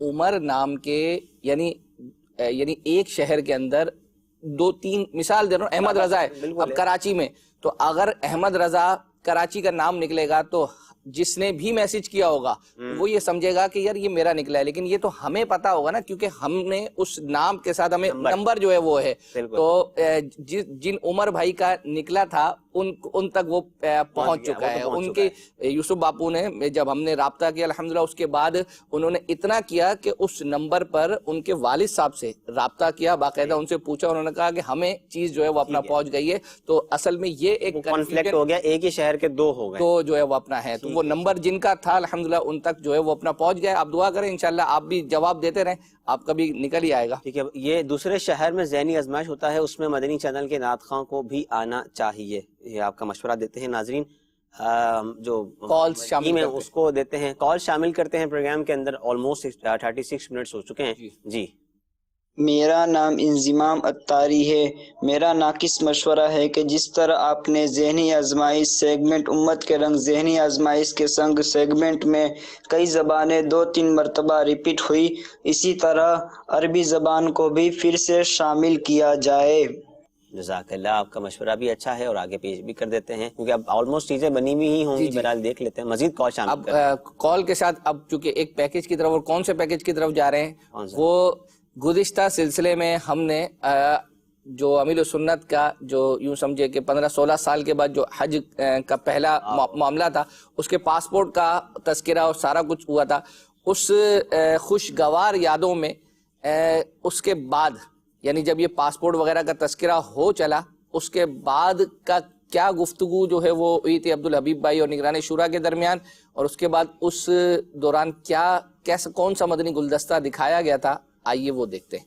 عمر نام کے یعنی ایک شہر کے اندر 2-3 مثال دے رہا ہوں، احمد رضا ہے اب کراچی میں، تو اگر احمد رضا کراچی کا نام نکلے گا تو جس نے بھی میسج کیا ہوگا وہ یہ سمجھے گا کہ یار یہ میرا نکلا ہے، لیکن یہ تو ہمیں پتا ہوگا نا، کیونکہ ہم نے اس نام کے ساتھ ہمیں نمبر جو ہے وہ ہے، تو جن عمر بھائی کا نکلا تھا ان تک وہ پہنچ چکا ہے. ان کے یوسف باپو نے جب ہم نے رابطہ کیا الحمدللہ، اس کے بعد انہوں نے اتنا کیا کہ اس نمبر پر ان کے والد صاحب سے رابطہ کیا، باقاعدہ ان سے پوچھا، انہوں نے کہا کہ ہمیں چیز جو ہے وہ اپنا پہنچ گئی ہے. تو اصل میں یہ ایک کانفلکٹ ہو گیا، ایک ہی شہر کے 2 ہو گئے، تو جو ہے وہ اپنا ہے، تو وہ نمبر جن کا تھا الحمدللہ ان تک جو ہے وہ اپنا پہنچ گیا. آپ دعا کریں انشاءاللہ آپ بھی جواب دیتے رہیں، آپ کا بھی نکل ہی آئے گا. ٹھیک ہے. یہ دوسرے شہر میں ذہنی آزمائش ہوتا ہے، اس میں مدنی چینل کے نعت خواں کو بھی آنا چاہیے، یہ آپ کا مشورہ دیتے ہیں. ناظرین جو کالز شامل ہیں اس کو دیتے ہیں، کال شامل کرتے ہیں پروگرام کے اندر. آلموسٹ 36 منٹس ہو چکے ہیں. جی میرا نام انضمام اتاری ہے. میرا ناقص مشورہ ہے کہ جس طرح آپ نے ذہنی آزمائش سیگمنٹ امت کے رنگ ذہنی آزمائش کے سنگ سیگمنٹ میں کئی زبانیں 2-3 مرتبہ ریپیٹ ہوئی، اسی طرح عربی زبان کو بھی پھر سے شامل کیا جائے. جزاک اللہ، آپ کا مشورہ بھی اچھا ہے اور آگے پیش بھی کر دیتے ہیں کیونکہ اب آلموسٹ چیزیں بنی ہوئی ہی ہوں گی. بہرحال دیکھ لیتے ہیں مزید کال شامل کریں. اب کال کے ساتھ اب چونکہ ایک پیکیج کی طرف، اور کون سے پیکیج کی طرف جا رہے ہیں، وہ گزشتہ سلسلے میں ہم نے جو امیر السنت کا جو یوں سمجھے کہ 15-16 سال کے بعد جو حج کا پہلا معاملہ تھا، اس کے پاسپورٹ کا تذکرہ اور سارا کچھ ہوا تھا. اس خوشگوار یادوں میں اس کے بعد یعنی جب یہ پاسپورٹ وغیرہ کا تذکرہ ہو چلا، اس کے بعد کا کیا گفتگو جو ہے وہ ہوئی تھی عبدالحبیب بھائی اور نگران شورا کے درمیان، اور اس کے بعد اس دوران کون سا مدنی گلدستہ دکھایا گیا تھا، آئیے وہ دیکھتے ہیں.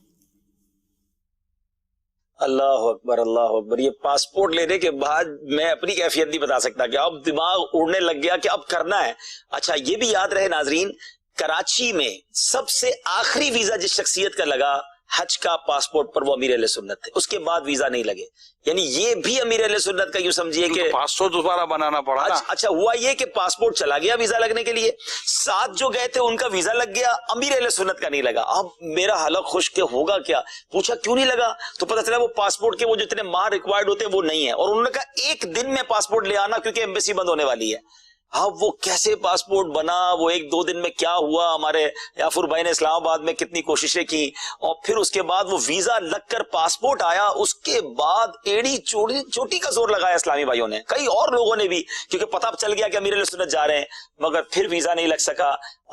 اللہ اکبر اللہ اکبر. یہ پاسپورٹ لینے کے بعد میں اپنی کیفیت نہیں بتا سکتا کہ اب دماغ اڑنے لگ گیا کہ اب کرنا ہے. اچھا یہ بھی یاد رہے ناظرین، کراچی میں سب سے آخری ویزا جس شخصیت کا لگا حج کا پاسپورٹ پر وہ امیر اہل سنت تھے، اس کے بعد ویزا نہیں لگے. یعنی یہ بھی امیر اہل سنت کا یوں سمجھیے کہ پاسپورٹ دوبارہ بنانا پڑا. اچھا ہوا یہ کہ پاسپورٹ چلا گیا ویزا لگنے کے لیے، ساتھ جو گئے تھے ان کا ویزا لگ گیا، امیر اہل سنت کا نہیں لگا. اب میرا حلق خوش کہ ہوگا کیا، پوچھا کیوں نہیں لگا، تو پتہ چلا وہ پاسپورٹ کے وہ جتنے ماہ ریکوائرڈ ہوتے ہیں وہ نہیں ہے، اور انہوں نے کہا 1 دن میں پاسپورٹ لے آنا کیونکہ ایمبیسی بند ہونے والی ہے. اب وہ کیسے پاسپورٹ بنا، وہ 1-2 دن میں کیا ہوا، ہمارے یافر بھائی نے اسلام آباد میں کتنی کوششیں کی، اور پھر اس کے بعد وہ ویزا لگ کر پاسپورٹ آیا. اس کے بعد ایڑی چوٹی کا زور لگایا اسلامی بھائیوں نے، کئی اور لوگوں نے بھی، کیونکہ پتہ چل گیا کہ امیر اہل سنت جا رہے ہیں، مگر پھر ویزا نہیں لگ سکا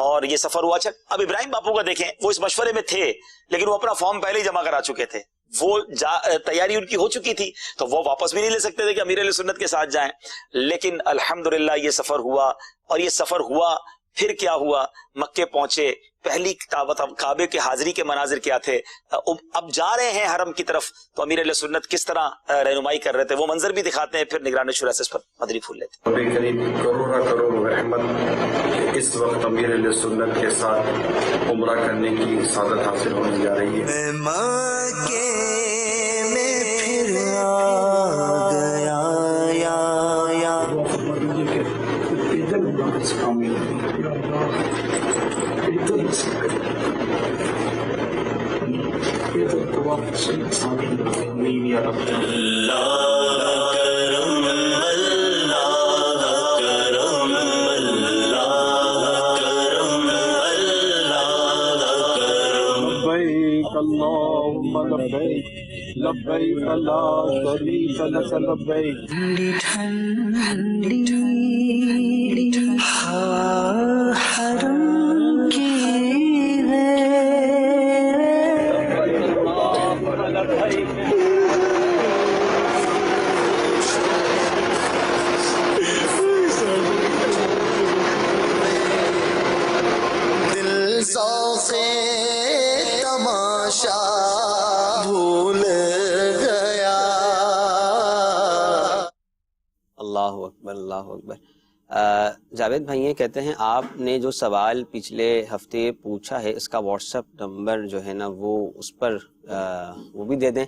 اور یہ سفر ہوا. اچھا اب ابراہیم باپو کا دیکھیں، وہ اس مشورے میں تھے لیکن وہ اپنا فارم پہلے ہی جمع کرا چکے تھے، وہ تیاری ان کی ہو چکی تھی، تو وہ واپس بھی نہیں لے سکتے تھے کہ امیر اہل سنت کے ساتھ جائیں. لیکن الحمدللہ یہ سفر ہوا، اور یہ سفر ہوا پھر کیا ہوا، مکے پہنچے، پہلی کعبے کے حاضری کے مناظر کیا تھے. اب جا رہے ہیں حرم کی طرف، تو امیر اہل سنت کس طرح رہنمائی کر رہے تھے وہ منظر بھی دکھاتے ہیں، پھر نگران شورا سے اس پر مدنی پھول لیتے ہیں. قریب کروڑ رحمت اس وقت امیر اہل سنت کے ساتھ عمرہ کرنے کی سعادت حاصل ہونے جا رہی ہے. لبیک لا شریک لک لبیک. حرم کی دل ذوق تماشا بھول گیا. اللہ اکبر اللہ اکبر. جاوید بھائی یہ کہتے ہیں آپ نے جو سوال پچھلے ہفتے پوچھا ہے اس کا واٹس ایپ نمبر جو ہے نا وہ اس پر وہ بھی دے دیں.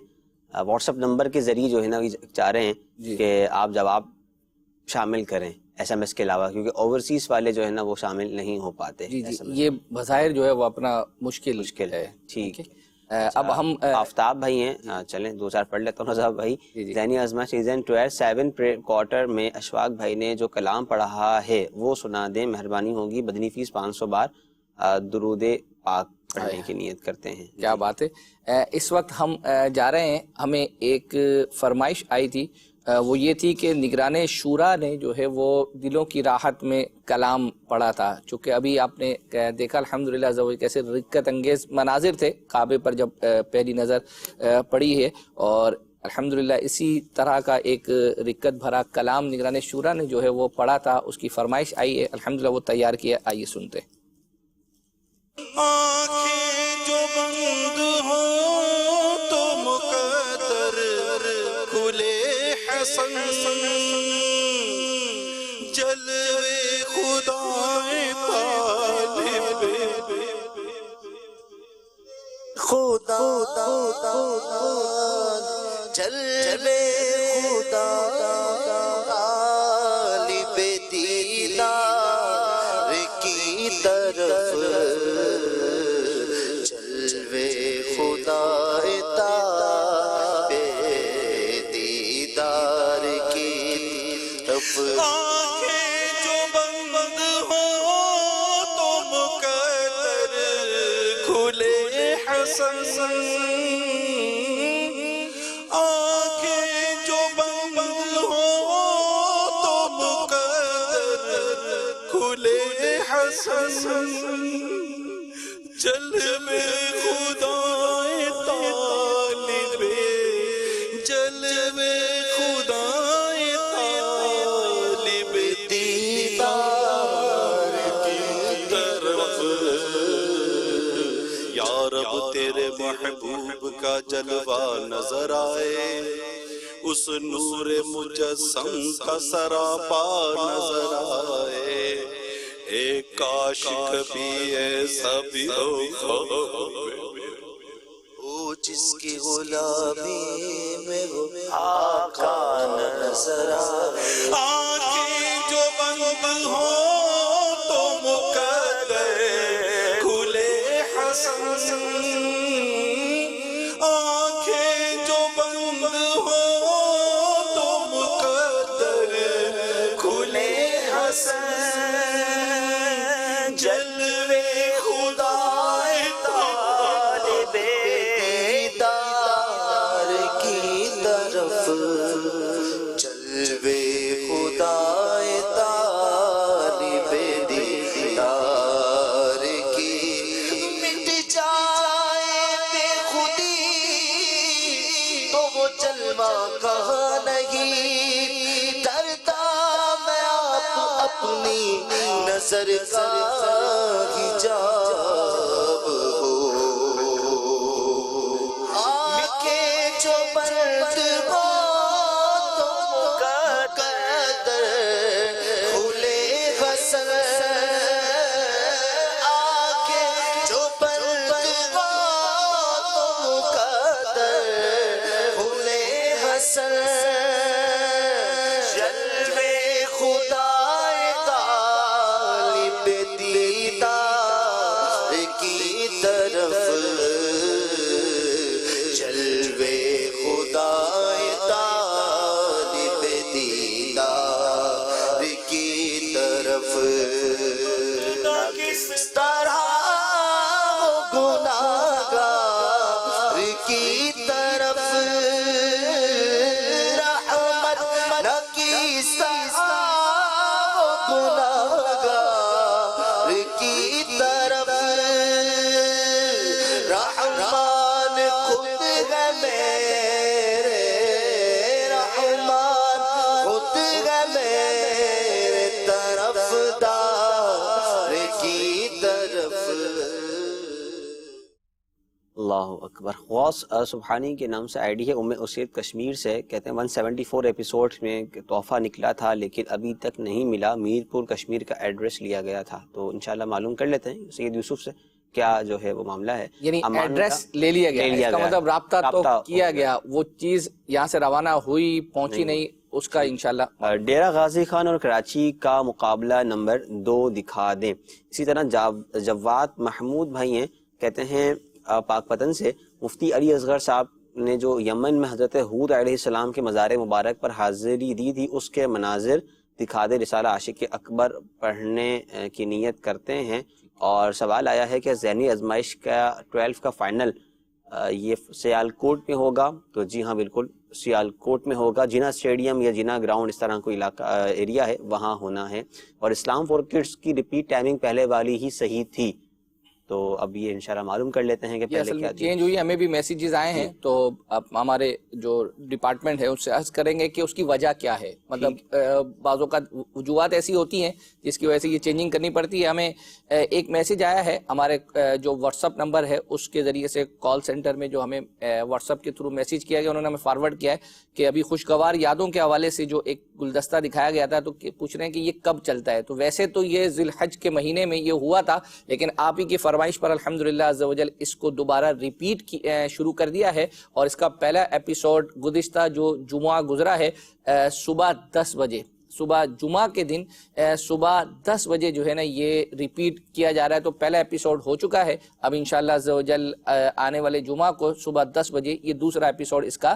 واٹس ایپ نمبر کے ذریعے جو ہے نا چاہ رہے ہیں کہ آپ جواب شامل کریں. SMS کے علاوہ، کیونکہ اوورسیز والے جو ہے نا وہ شامل نہیں ہو پاتے. جی یہ بظاہر جو ہے وہ اپنا مشکل ہے. ٹھیک. اب ہم آفتاب بھائی ہیں، چلیں 2-4 پڑھ لیتا ہوں. رضا بھائی، ذہنی آزمائش سیزن 12 7 کوارٹر میں اشفاق بھائی نے جو کلام پڑھا ہے وہ سنا دیں، مہربانی ہوگی. بدنی فیس 500 بار درود پاک پڑھنے کی نیت کرتے ہیں. کیا بات ہے. اس وقت ہم جا رہے ہیں، ہمیں ایک فرمائش آئی تھی، وہ یہ تھی کہ نگران شورا نے جو ہے وہ دلوں کی راحت میں کلام پڑھا تھا. چونکہ ابھی آپ نے دیکھا الحمدللہ کیسے رقت انگیز مناظر تھے کعبے پر جب پہلی نظر پڑی ہے، اور الحمدللہ اسی طرح کا ایک رقت بھرا کلام نگران شورا نے جو ہے وہ پڑھا تھا. اس کی فرمائش آئی ہے، الحمدللہ وہ تیار کیا. آئیے سنتے. آنکھیں جو بند ہو تو مقدر کھلے حسن، جلوے خدا طالب خدا جلوے خدا طالب دیدار کی طرف، جلوے خدا طالب دیدار کی طرف. آنکھیں جو بند ہو تو مقدر کھلے حسن، آنکھیں جو بند ہو تو مقدر کھلے حسن، جلوے خدا طالب، جلوے خدا طالب دیدار کی طرف. یا رب تیرے محبوب کا جلوہ نظر آئے، اس نور مجسم کا سراپا نظر آئے. ایک کاش کبھی ایسا بھی ہو جس کی غلامی میں وہ آقا نظر آئے. آنکھیں جو بند ہو تو مقدر کھلے حسن، آنکھیں جو بند ہو تو مقدر کھلے حسن، جلوے خدا طالب دیدار کی طرف، جلوے خدا طالب دیدار کی. مٹ جائے بے خودی تو وہ جلوہ کہاں نہیں، ڈرتا میں آپ اپنی نظر کا حجاب ہو. آنکھیں جو بند ہو تو مقدر کھلے حسن، آنکھیں جو بند ہو تو مقدر کھلے حسن، جلوے خدا طالب دیدار کی طرف، جلوے خدا طالب دیدار کی طرف. کس طرح گناہگار کی طرف رحمت نہ کس طرح گناہگار کی طرف، رحمان خود ہے میرے، رحمان خود ہے میرے طرف دار کی طرف. اللہ اکبر. غوث سبحانی کے نام سے آئی ڈی ہے، ام اسید کشمیر سے. کہتے ہیں 174 ایپیسوڈ میں تحفہ نکلا تھا لیکن ابھی تک نہیں ملا. میرپور کشمیر کا ایڈریس لیا گیا تھا، تو انشاءاللہ معلوم کر لیتے ہیں سید یوسف سے کیا جو ہے وہ معاملہ ہے. یعنی ایڈریس لے لیا گیا، اس کا مطلب رابطہ تو کیا گیا، وہ چیز یہاں سے روانہ ہوئی پہنچی نہیں، اس کا انشاءاللہ ڈیرہ غازی خان اور کراچی کا مقابلہ نمبر 2 دکھا دیں. اسی طرح جواد محمود بھائی ہیں، کہتے ہیں پاک پتن سے، مفتی علی اصغر صاحب نے جو یمن میں حضرت ہود علیہ السلام کے مزار مبارک پر حاضری دی تھی اس کے مناظر دکھا دے. رسالہ عاشق اکبر پڑھنے کی نیت کرتے ہیں. اور سوال آیا ہے کہ ذہنی آزمائش کا 12 کا فائنل یہ سیالکوٹ میں ہوگا؟ تو جی ہاں بالکل سیالکوٹ میں ہوگا. جینا اسٹیڈیم یا جینا گراؤنڈ اس طرح کوئی علاقہ ایریا ہے وہاں ہونا ہے. اور اسلام فور کڈس کی ریپیٹ ٹائمنگ پہلے والی ہی صحیح تھی، تو اب یہ انشاءاللہ معلوم کر لیتے ہیں کہ پہلے کیا چینج ہوئی. ہمیں بھی میسیجز آئے ہیں تو اب ہمارے جو ڈپارٹمنٹ ہے اس سے عرض کریں گے کہ اس کی وجہ کیا ہے. مطلب بعض اوقات وجوہات ایسی ہوتی ہیں جس کی وجہ سے یہ چینجنگ کرنی پڑتی ہے. ہمیں ایک میسیج آیا ہے ہمارے جو واٹس اپ نمبر ہے اس کے ذریعے سے کال سینٹر میں جو ہمیں واٹس اپ کے تھرو میسیج کیا گیا، انہوں نے ہمیں فارورڈ کیا ہے کہ ابھی خوشگوار یادوں کے حوالے سے جو ایک گلدستہ دکھایا گیا تھا تو پوچھ رہے ہیں کہ یہ کب چلتا ہے. تو ویسے تو یہ ذی الحج کے مہینے میں یہ ہوا تھا، لیکن آپ ہی کی فرمائش پر الحمدللہ عز و جل اس کو دوبارہ ریپیٹ شروع کر دیا ہے. اور اس کا پہلا ایپیسوڈ گزشتہ جو جمعہ گزرا ہے صبح 10 بجے، صبح جمعہ کے دن صبح 10 بجے جو ہے نا یہ ریپیٹ کیا جا رہا ہے. تو پہلا ایپیسوڈ ہو چکا ہے. اب انشاءاللہ عز و جل آنے والے جمعہ کو صبح 10 بجے یہ دوسرا ایپیسوڈ اس کا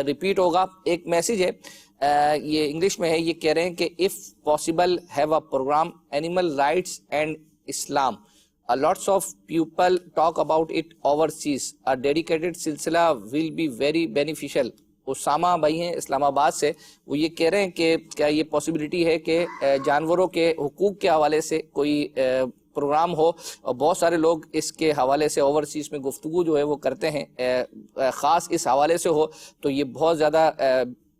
ریپیٹ ہوگا. ایک میسیج ہے یہ انگلش میں ہے، یہ کہہ رہے ہیں کہ if possible have a program animal rights and Islam. Lots of people talk about it overseas. A dedicated سلسلہ will be very beneficial. Usama بھائی ہیں اسلام آباد سے، وہ یہ کہہ رہے ہیں کہ کیا یہ پاسبلٹی ہے کہ جانوروں کے حقوق کے حوالے سے کوئی پروگرام ہو. اور بہت سارے لوگ اس کے حوالے سے اوورسیز میں گفتگو جو ہے وہ کرتے ہیں، خاص اس حوالے سے ہو تو یہ بہت زیادہ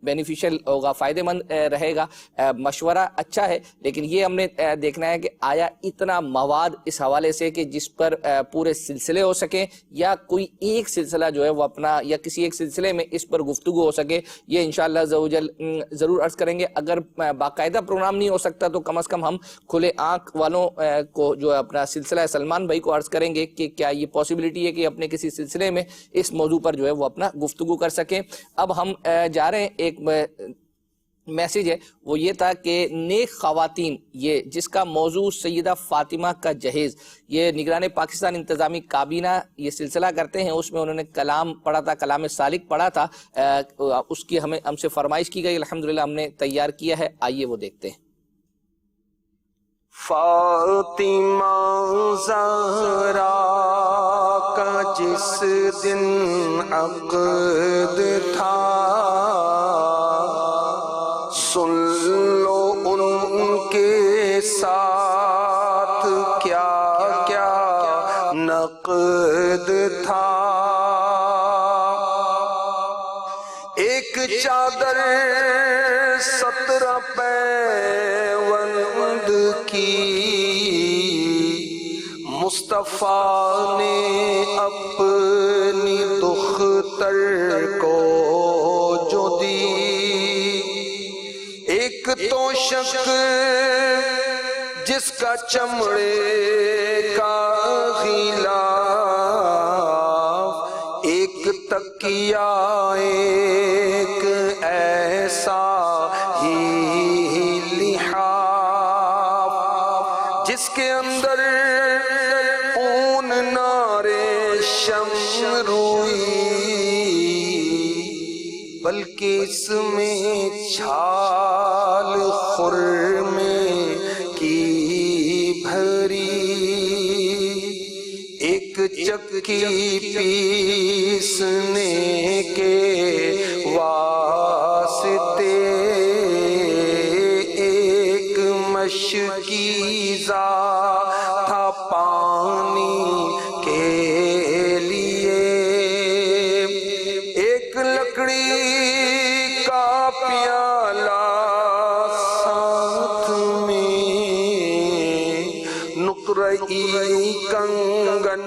بینیفیشل ہوگا، فائدہ مند رہے گا. مشورہ اچھا ہے، لیکن یہ ہم نے دیکھنا ہے کہ آیا اتنا مواد اس حوالے سے کہ جس پر پورے سلسلے ہو سکیں، یا کوئی ایک سلسلہ جو ہے وہ اپنا یا کسی ایک سلسلے میں اس پر گفتگو ہو سکے. یہ انشاءاللہ عز و جل ضرور عرض کریں گے. اگر باقاعدہ پروگرام نہیں ہو سکتا تو کم از کم ہم کھلے آنکھ والوں کو جو اپنا سلسلہ سلمان بھائی کو عرض کریں گے کہ کیا یہ پاسبلٹی ہے کہ اپنے کسی سلسلے میں اس موضوع پر جو ہے وہ اپنا گفتگو کر سکیں. اب ہم جا رہے ہیں، ایک میسیج ہے وہ یہ تھا کہ نیک خواتین، یہ جس کا موضوع سیدہ فاطمہ کا جہیز، یہ نگران پاکستان انتظامی کابینہ یہ سلسلہ کرتے ہیں، اس میں انہوں نے کلام پڑھا تھا، کلام سالک پڑھا تھا، اس کی ہم سے فرمائش کی گئی، الحمدللہ ہم نے تیار کیا ہے. آئیے وہ دیکھتے ہیں. فاطمہ زہرا کا جس دن عقد تھا، سن لو ان کے ساتھ کیا کیا نقد تھا. ایک چادر 17 پیوند کی مصطفیٰ نے اپنی دختر کو جو دی. ایک توشک جس کا چمڑے کا غلاف، ایک تکیہ ایک ایسا ہی لحاف، جس کے اندر اون نارے شمس روئی، بلکہ اس میں چھال خرمے کی بھری. ایک چکی پیسنے کے واسطے، ایک مشکی زا تھا پانی کے لیے، ایک لکڑی کا پیالہ ساتھ میں، نقرئی کنگن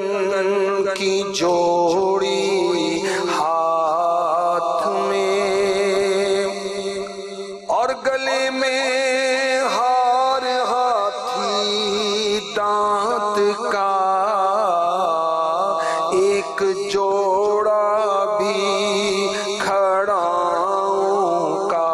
کی جوڑی ہاتھ میں، اور گلے میں ہار ہاتھی دانت کا، ایک جوڑا بھی کھڑاؤں کا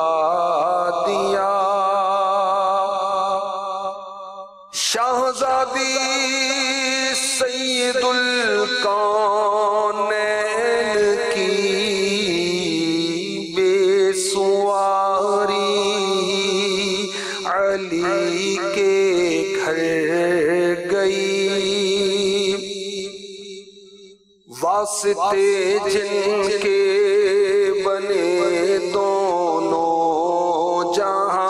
واسطے جن کے بنے دونوں جہاں،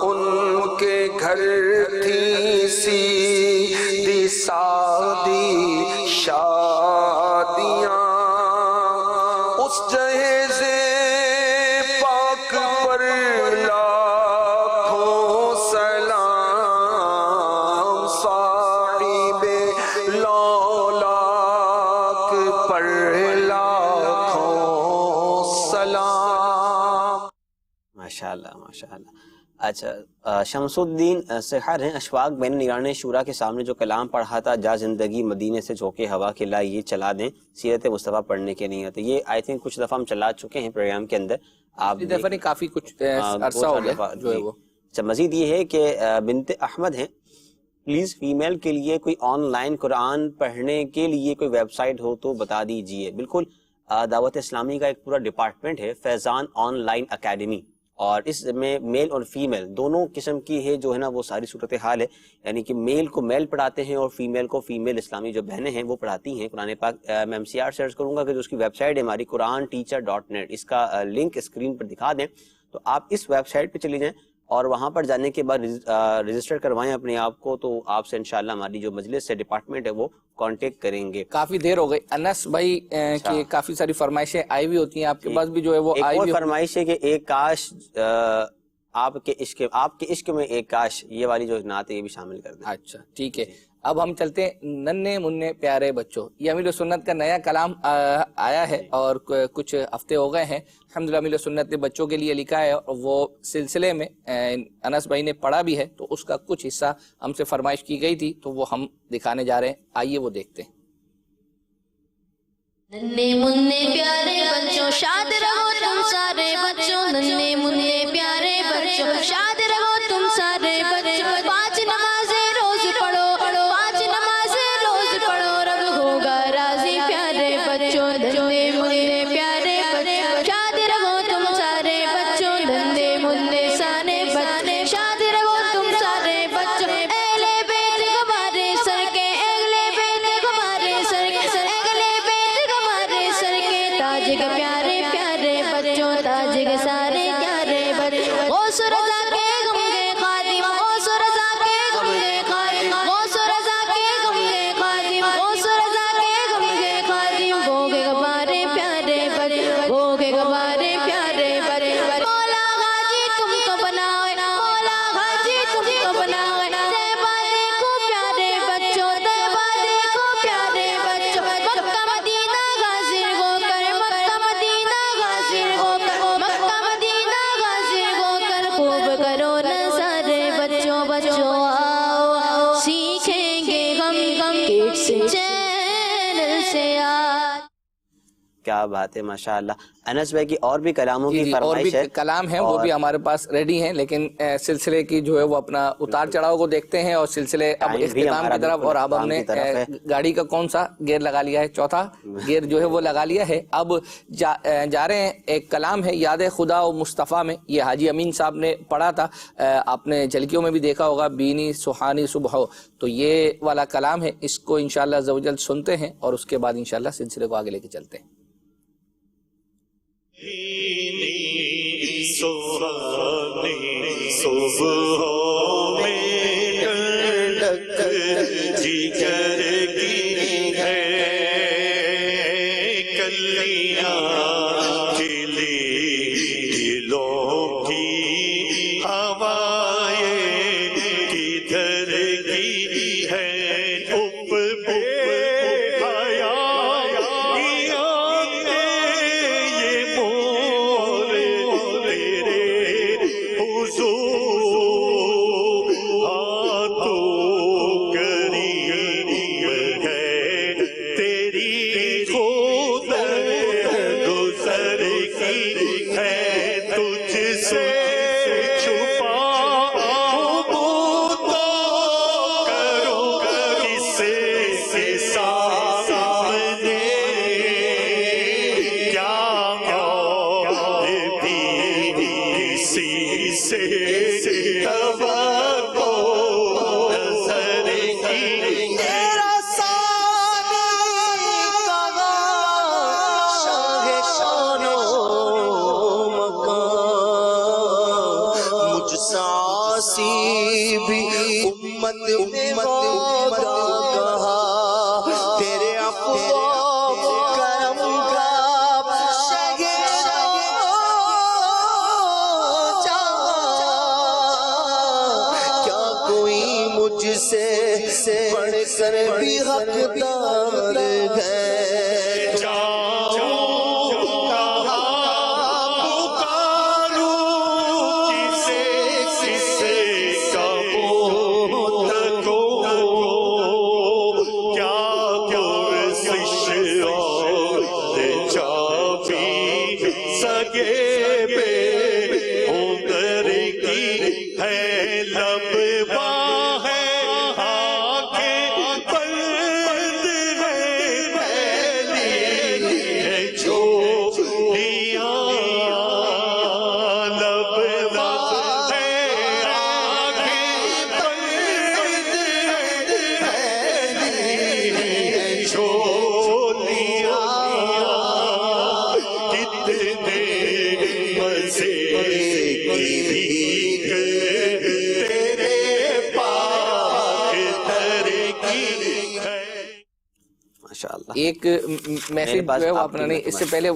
ان کے گھر تھی سیدھی سادی شادیاں، اس جہیز پاک پر لاکھوں سلام، صاحب لولاک پر لاکھوں سلام۔ ماشاءاللہ ماشاءاللہ۔ اچھا، شمس الدین سحر ہیں، اشفاق بین نگران شورا کے سامنے جو کلام پڑھا تھا، جا زندگی مدینے سے جھونکے ہوا کے لائے یہ چلا دیں، سیرت مصطفیٰ پڑھنے کے نہیں آتے، یہ آئی تھنک کچھ دفعہ ہم چلا چکے ہیں پروگرام کے اندر، آپ دفعہ نہیں، کافی کچھ عرصہ ہو گیا جو ہے وہ۔ اچھا، مزید یہ ہے کہ بنت احمد ہیں، پلیز فیمیل کے لیے کوئی آن لائن قرآن پڑھنے کے لیے کوئی ویب سائٹ ہو تو بتا دیجئے۔ بالکل، دعوت اسلامی کا ایک پورا ڈپارٹمنٹ ہے فیضان آن لائن اکیڈمی، اور اس میں میل اور فیمیل دونوں قسم کی ہے جو ہے نا وہ ساری صورتحال ہے، یعنی کہ میل کو میل پڑھاتے ہیں اور فیمیل کو فیمیل، اسلامی جو بہنیں ہیں وہ پڑھاتی ہیں قرآن پاک۔ میں MCR سرچ کروں گا کہ جو اس کی ویب سائٹ ہے ہماری QuranTeacher.net، اس کا لنک اسکرین پر دکھا دیں، تو آپ اس ویب سائٹ پہ چلی جائیں اور وہاں پر جانے کے بعد رجسٹر کروائیں اپنے آپ کو، تو آپ سے انشاءاللہ ہماری جو مجلس سے ڈپارٹمنٹ ہے وہ کانٹیکٹ کریں گے۔ کافی دیر ہو گئی انس بھائی کی کافی ساری فرمائشیں آئی ہوئی ہوتی ہیں آپ کے پاس بھی جو ہے وہ آئی ہوئی فرمائش ہے کہ ایک کاش آپ کے عشق میں ایک کاش، یہ والی جو نعت ہے یہ بھی شامل کر دیں۔ اچھا ٹھیک ہے، اب ہم چلتے ہیں ننھے منھے پیارے بچوں، یہ امیر سنت کا نیا کلام آیا ہے اور کچھ ہفتے ہو گئے ہیں، الحمدللہ امیر سنت نے بچوں کے لیے لکھا ہے، اور وہ سلسلے میں انس بھائی نے پڑھا بھی ہے، تو اس کا کچھ حصہ ہم سے فرمائش کی گئی تھی تو وہ ہم دکھانے جا رہے ہیں، آئیے وہ دیکھتے ہیں۔ ننھے منھے پیارے بچوں شاد رہو تم سارے بچوں، ننھے منھے پیارے بچوں شاد رہو تم سارے بچوں، پانچ نمازیں روز پڑھو، پانچ نمازیں روز پڑھو، رب ہوگا راضی پیارے بچوں، ننھے منھے پیارے بچوں شاد رہو تم سارے بچوں، ننھے منھے سارے بچے شاد رہو تم سارے بچوں، اہلِ بیت ہمارے سر کے، اہلِ بیت ہمارے سر کے، اہلِ بیت ہمارے سر کے تاج کے پیارے پیارے بچوں، تاج کے سارے پیارے بچوں، غوث رضا کے غم کے خادم، غوث رضا کے غم کے خادم، غوث رضا کے غم کے خادم، غوث رضا کے غم کے خادم، وہ کے ہمارے پیارے بچوں، وہ کے ہمارے پیارے بچوں، مولا غازی تم کو بنائے، مولا غازی تم کو بنائے، دیوانے کو پیارے بچوں، دیوانے کو پیارے بچوں، مکہ مدینہ غازی ہو کر، مکہ مدینہ غازی ہو کر، مکہ مدینہ غازی ہو کر خوب کرو نظارے بچوں، بچوں آؤ سیکھیں گے ہم کڈس چینل سے آج۔ کیا بات ہے، ماشاءاللہ۔ انس بھائی کی اور بھی کلاموں کی اور بھی فرمائش ہے، کلام ہیں، وہ بھی ہمارے پاس ریڈی ہیں، لیکن سلسلے کی جو ہے وہ اپنا اتار چڑھاؤ کو دیکھتے ہیں اور سلسلے اب اختتام کی طرف، اور اب ہم نے گاڑی کا کون سا گیئر لگا لیا ہے، چوتھا گیئر جو ہے وہ لگا لیا ہے، اب جا رہے ہیں۔ ایک کلام ہے یاد خدا و مصطفیٰ میں، یہ حاجی امین صاحب نے پڑھا تھا، آپ نے جھلکیوں میں بھی دیکھا ہوگا، بینی سبحانی صبح، تو یہ والا کلام ہے، اس کو انشاءاللہ عز و جل سنتے ہیں اور اس کے بعد انشاءاللہ سلسلے کو آگے لے کے چلتے ہیں۔ صبح میں ٹھنڈک جگر کی ہے، کلیاں کھلی دلوں کی ہوائیں کدھر کی ہے، چپ بے حیا یہ مور تیرے حضور کہا تیرے عفو کرم کا کیا کوئی مجھ سے بڑھ کر بھی حقدار ہے ایک میسج جو ہے وہ اپنا نہیں، اس سے پہلے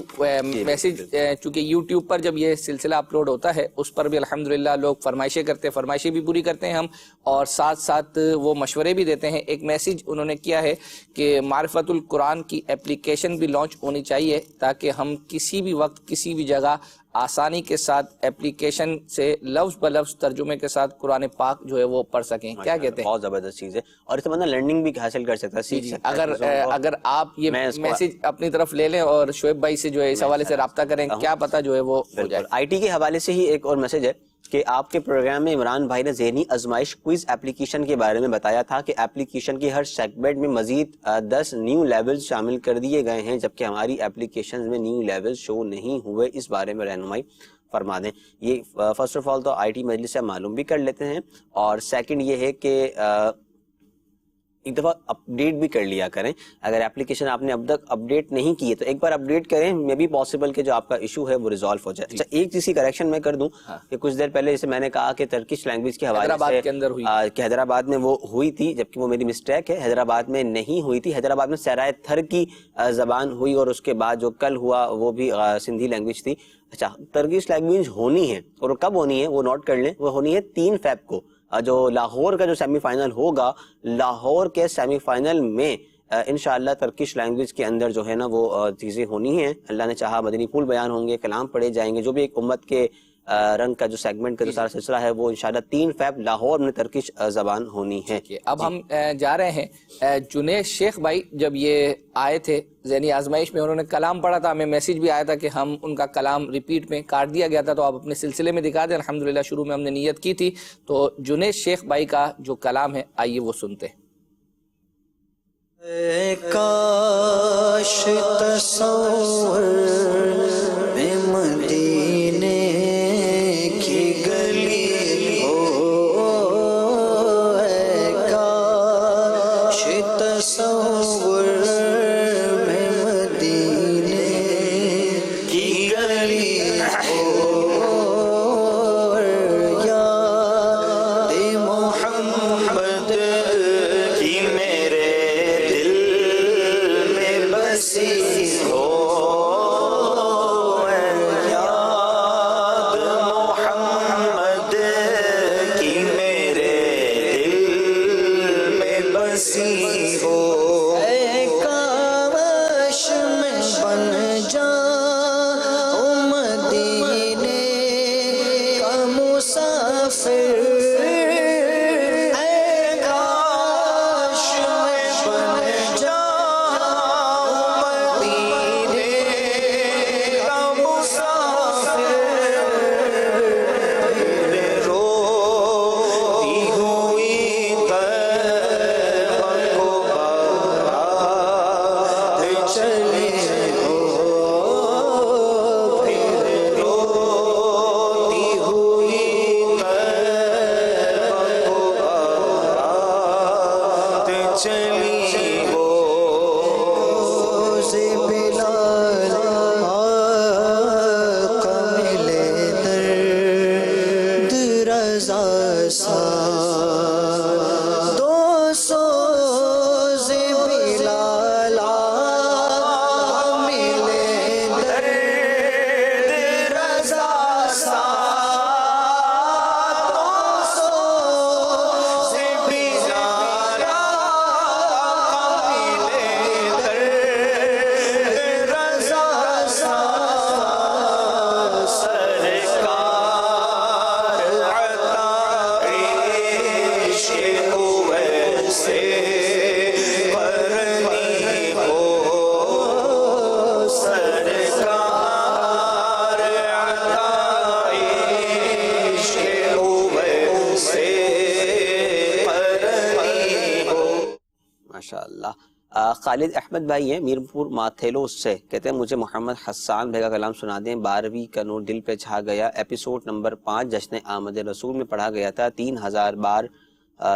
میسج چونکہ یوٹیوب پر جب یہ سلسلہ اپلوڈ ہوتا ہے اس پر بھی الحمدللہ لوگ فرمائشیں کرتے ہیں، فرمائشیں بھی پوری کرتے ہیں ہم، اور ساتھ ساتھ وہ مشورے بھی دیتے ہیں۔ ایک میسج انہوں نے کیا ہے کہ معرفت القرآن کی اپلیکیشن بھی لانچ ہونی چاہیے تاکہ ہم کسی بھی وقت کسی بھی جگہ آسانی کے ساتھ اپلیکیشن سے لفظ بلفظ ترجمے کے ساتھ قرآن پاک جو ہے وہ پڑھ سکیں۔ کیا کہتے ہیں؟ بہت زبردست چیز ہے، اور اس سے بندہ لرننگ بھی حاصل کر سکتا ہے، سیکھ سکتا ہے۔ اگر آپ یہ میسج اپنی طرف لے لیں اور شعیب بھائی سے جو ہے اس حوالے سے رابطہ کریں، کیا پتہ جو ہے وہ ہو جائے۔ آئی ٹی کے حوالے سے ہی ایک اور میسج ہے کہ آپ کے پروگرام میں عمران بھائی نے ذہنی آزمائش کوئز اپلیکیشن کے بارے میں بتایا تھا کہ اپلیکیشن کے ہر سیگمنٹ میں مزید 10 نیو لیولز شامل کر دیے گئے ہیں، جبکہ ہماری اپلیکیشن میں نیو لیولز شو نہیں ہوئے، اس بارے میں رہنمائی فرما دیں۔ یہ فرسٹ آف آل تو آئی ٹی مجلس سے معلوم بھی کر لیتے ہیں، اور سیکنڈ یہ ہے کہ ایک دفعہ اپڈیٹ بھی کر لیا کریں۔ اگر اپلیکیشن آپ نے اب تک اپڈیٹ نہیں کی ہے تو ایک بار اپڈیٹ کریں، میں بھی پاسبل کہ جو آپ کا ایشو ہے وہ ریزالو ہو جائے۔ اچھا، ایک چیز کی کریکشن میں کر دوں کہ کچھ دیر پہلے جیسے میں نے کہا کہ ترکش لینگویج کے حوالے سے کہ حیدرآباد میں وہ ہوئی تھی، جبکہ وہ میری مسٹیک ہے، حیدرآباد میں نہیں ہوئی تھی، حیدرآباد میں سرائے تھر کی زبان ہوئی، اور اس کے بعد جو کل ہوا وہ بھی سندھی لینگویج تھی۔ اچھا، ترکش لینگویج ہونی ہے، اور کب ہونی ہے وہ نوٹ کر لیں، وہ ہونی ہے 3 فیب کو، جو لاہور کا جو سیمی فائنل ہوگا، لاہور کے سیمی فائنل میں انشاءاللہ ترکش لینگویج کے اندر جو ہے نا وہ چیزیں ہونی ہیں۔ اللہ نے چاہا مدنی پھول بیان ہوں گے، کلام پڑھے جائیں گے، جو بھی ایک امت کے رنگ کا جو سیگمنٹ کا جو سارا سلسلہ ہے وہ انشاءاللہ 3 فیب لاہور میں ترکش زبان ہونی ہے۔ اب ہم جا رہے ہیں، جنید شیخ بھائی جب یہ آئے تھے ذہنی آزمائش میں، انہوں نے کلام پڑھا تھا، ہمیں میسج بھی آیا تھا کہ ہم ان کا کلام ریپیٹ میں کاٹ دیا گیا تھا، تو آپ اپنے سلسلے میں دکھا دیں۔ الحمدللہ شروع میں ہم نے نیت کی تھی، تو جنید شیخ بھائی کا جو کلام ہے آئیے وہ سنتے ہیں۔ کاش تصور میں مدینے کی گلی ہو، اے کاش تصور میں مدینے کی گلی ہو، یاد محمد کی میرے ہو، ماشاءاللہ. خالد احمد بھائی ہیں میرپور ماتھیلو سے، کہتے ہیں مجھے محمد حسان بھائی کا کلام سنا دیں. 12ویں کا نور دل پہ چھا گیا، ایپیسوڈ نمبر 5 جشن آمد رسول میں پڑھا گیا تھا. 3000 بار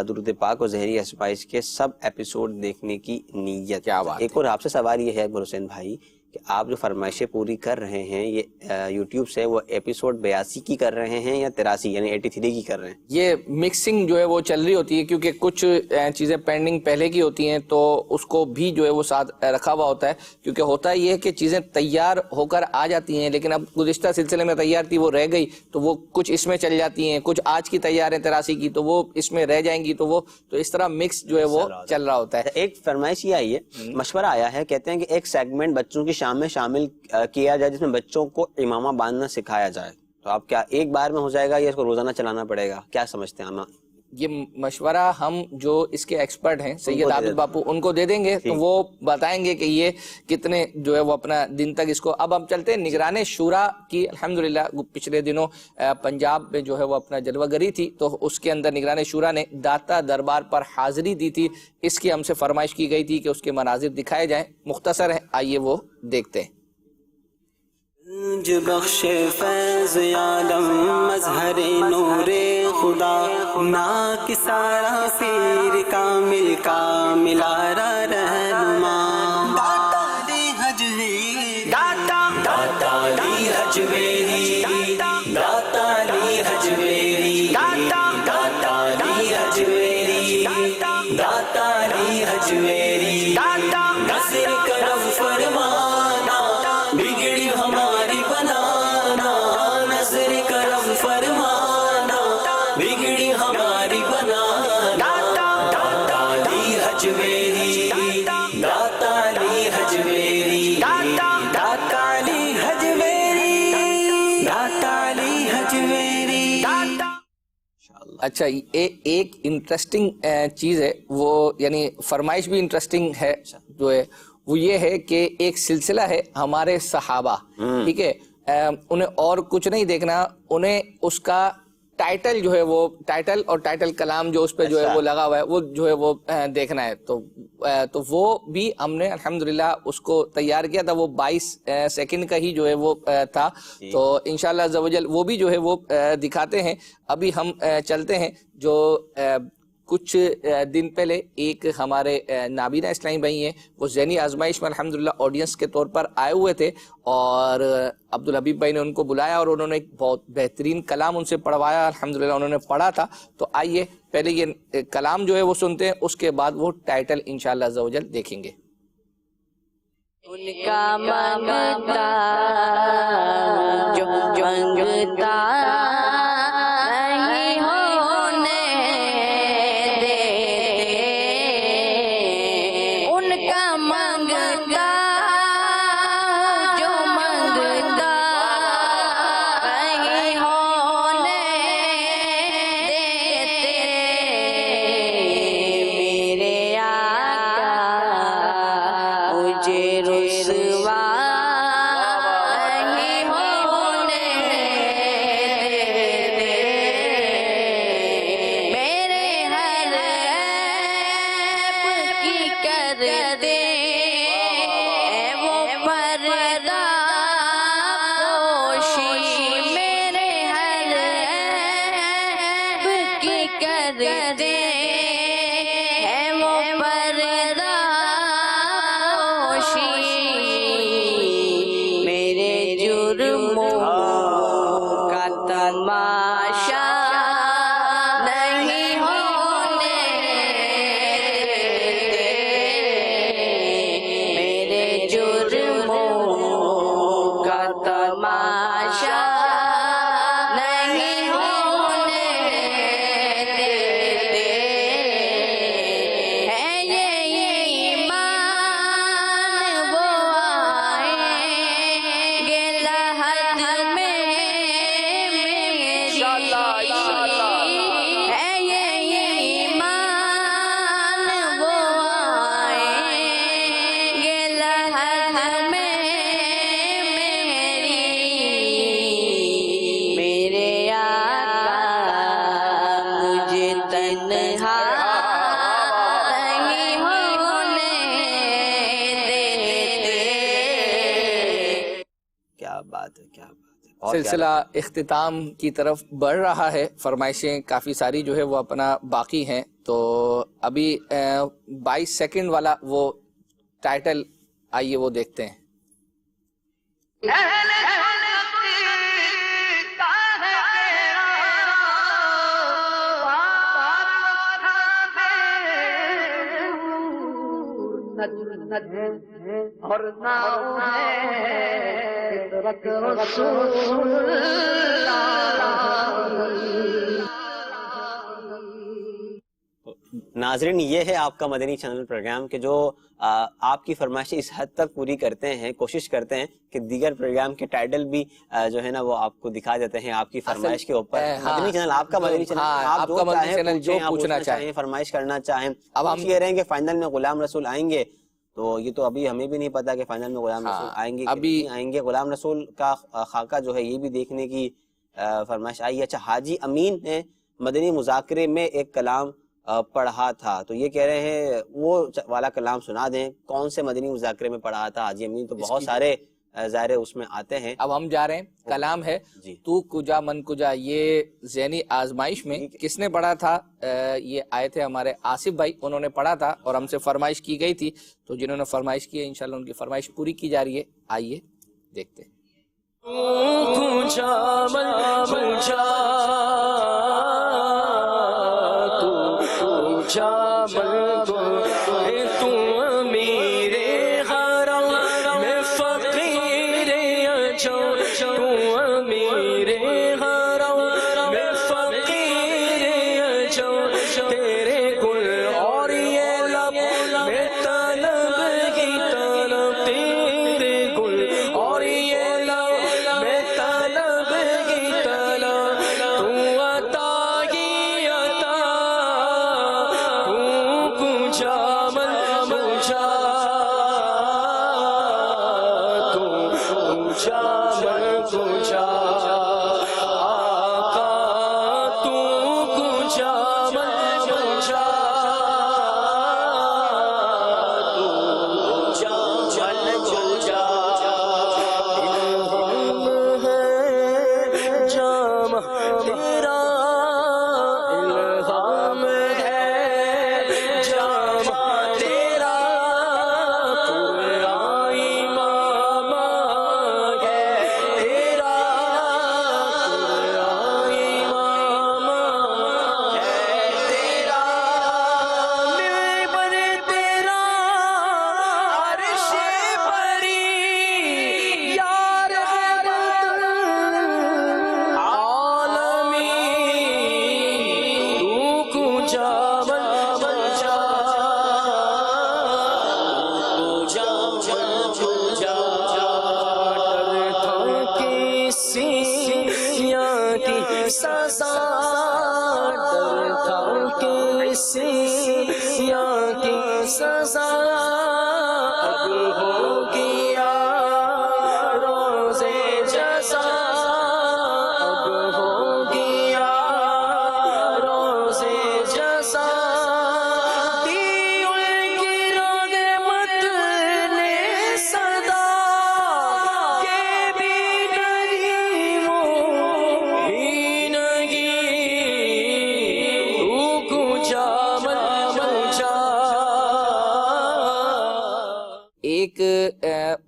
درود پاک اور ظہری اسمائش کے سب ایپیسوڈ دیکھنے کی نیت. کیا بات. ایک اور آپ سے سوال یہ ہے اکبر حسین بھائی کہ آپ جو فرمائشیں پوری کر رہے ہیں یہ یوٹیوب سے، وہ ایپیسوڈ 82 کی کر رہے ہیں یا 83 یعنی 83 کی کر رہے ہیں؟ یہ مکسنگ جو ہے وہ چل رہی ہوتی ہے، کیونکہ کچھ چیزیں پینڈنگ پہلے کی ہوتی ہیں تو اس کو بھی جو ہے وہ ساتھ رکھا ہوا ہوتا ہے. کیونکہ ہوتا یہ ہے کہ چیزیں تیار ہو کر آ جاتی ہیں، لیکن اب گزشتہ سلسلے میں تیار تھی وہ رہ گئی تو وہ کچھ اس میں چل جاتی ہیں، کچھ آج کی تیار ہیں 83 کی تو وہ اس میں رہ جائیں گی، تو اس طرح مکس جو ہے وہ چل رہا ہوتا ہے. ایک فرمائش یہ آئی ہے، مشورہ آیا ہے، کہتے ہیں کہ ایک سیگمنٹ بچوں کی شام میں شامل کیا جائے جس میں بچوں کو امامہ باندھنا سکھایا جائے. تو آپ کیا ایک بار میں ہو جائے گا یا اس کو روزانہ چلانا پڑے گا؟ کیا سمجھتے ہیں؟ یہ مشورہ ہم جو اس کے ایکسپرٹ ہیں سید عابد باپو ان کو دے دیں گے تو وہ بتائیں گے کہ یہ کتنے جو ہے وہ اپنا دن تک اس کو. اب ہم چلتے ہیں نگران شورا کی. الحمدللہ پچھلے دنوں پنجاب میں جو ہے وہ اپنا جلوہ گری تھی تو اس کے اندر نگران شورا نے داتا دربار پر حاضری دی تھی. اس کی ہم سے فرمائش کی گئی تھی کہ اس کے مناظر دکھائے جائیں. مختصر ہے، آئیے وہ دیکھتے ہیں. بخش فیض عالم مظہر نور خدا، نا کی سارا پیر کامل کاملارا رہنما، داتا علی حجویری، داتا علی حجویری، داتا علی حجویری، داتا علی حجویری، داتا علی حجویری، نصر کرم فرمانا بگڑی ہماری بنانا، نظر کرم فرمانا بگڑی ہماری بنانا، داتا علی حجویری، داتا علی حجویری، داتا علی حجویری، داتا علی حجویری. اچھا ایک انٹرسٹنگ چیز ہے وہ، یعنی فرمائش بھی انٹرسٹنگ ہے جو ہے وہ یہ ہے کہ ایک سلسلہ ہے ہمارے صحابہ، ٹھیک ہے، انہیں اور کچھ نہیں دیکھنا، انہیں اس کا ٹائٹل جو ہے وہ ٹائٹل اور ٹائٹل کلام جو اس پہ جو ہے وہ لگا ہوا ہے وہ جو ہے وہ دیکھنا ہے. تو وہ بھی ہم نے الحمدللہ اس کو تیار کیا تھا. وہ 22 سیکنڈ کا ہی جو ہے وہ تھا. تو انشاءاللہ عز و جل وہ بھی جو ہے وہ دکھاتے ہیں. ابھی ہم چلتے ہیں جو کچھ دن پہلے ایک ہمارے نابینا اسلامی بھائی ہیں، وہ ذہنی آزمائش میں الحمدللہ آڈینس کے طور پر آئے ہوئے تھے اور عبدالحبیب بھائی نے ان کو بلایا اور انہوں نے ایک بہت بہترین کلام ان سے پڑھوایا. الحمدللہ انہوں نے پڑھا تھا. تو آئیے پہلے یہ کلام جو ہے وہ سنتے ہیں، اس کے بعد وہ ٹائٹل انشاءاللہ عز و جل دیکھیں گے. ان کا منگتا جو منگتا نہیں ہونے دیتے، ان کا منگتا جو منگتا نہیں ہونے دیتے، میرے آقا مجھے رسوا نہیں ہونے دیتے، میرے ہر عیب کی کر دے وہ پردہ پوشی، میرے ہر عیب کی کر دے وہ پردہ پوشی، میرے جرموں کا تماشا نہیں ہونے دیتے، میرے جرموں کا تماشا نہیں ہونے دیتے، ہے یہ ایمان وہ آئیں گے لحد میں میری، ہے یہ ایمان وہ آئیں گے لحد میں میری، سلسلہ اختتام کی طرف بڑھ رہا ہے. فرمائشیں کافی ساری جو ہے وہ اپنا باقی ہیں. تو ابھی 22 سیکنڈ والا وہ ٹائٹل آئیے وہ دیکھتے ہیں. اور نام ہے رسول ناظرین، یہ ہے آپ کا مدنی چینل پروگرام کہ جو آپ کی فرمائشیں اس حد تک پوری کرتے ہیں، کوشش کرتے ہیں کہ دیگر پروگرام کے ٹائٹل بھی جو ہے نا وہ آپ کو دکھا دیتے ہیں آپ کی فرمائش کے اوپر. مدنی چینل آپ کا مدنی چینل، آپ جو پوچھنا چاہیں، فرمائش کرنا چاہیں. اب ہم کہہ رہے ہیں کہ فائنل میں غلام رسول آئیں گے، تو یہ تو ابھی ہمیں بھی نہیں پتا کہ فائنل میں غلام رسول آئیں گے ابھی آئیں گے. غلام رسول کا خاکہ جو ہے یہ بھی دیکھنے کی فرمائش آئی ہے. اچھا، حاجی امین نے مدنی مذاکرے میں ایک کلام پڑھا تھا، تو یہ کہہ رہے ہیں وہ والا کلام سنا دیں. کون سے مدنی مذاکرے میں پڑھا تھا حاجی امین؟ تو بہت سارے ظاہر اس میں آتے ہیں. اب ہم جا رہے ہیں، کلام ہے تو کجا من کجا. یہ ذہنی آزمائش میں کس نے پڑھا تھا؟ یہ آئے تھے ہمارے آصف بھائی، انہوں نے پڑھا تھا اور ہم سے فرمائش کی گئی تھی. تو جنہوں نے فرمائش کی ہے انشاءاللہ ان کی فرمائش پوری کی جا رہی ہے. آئیے دیکھتے ہیں.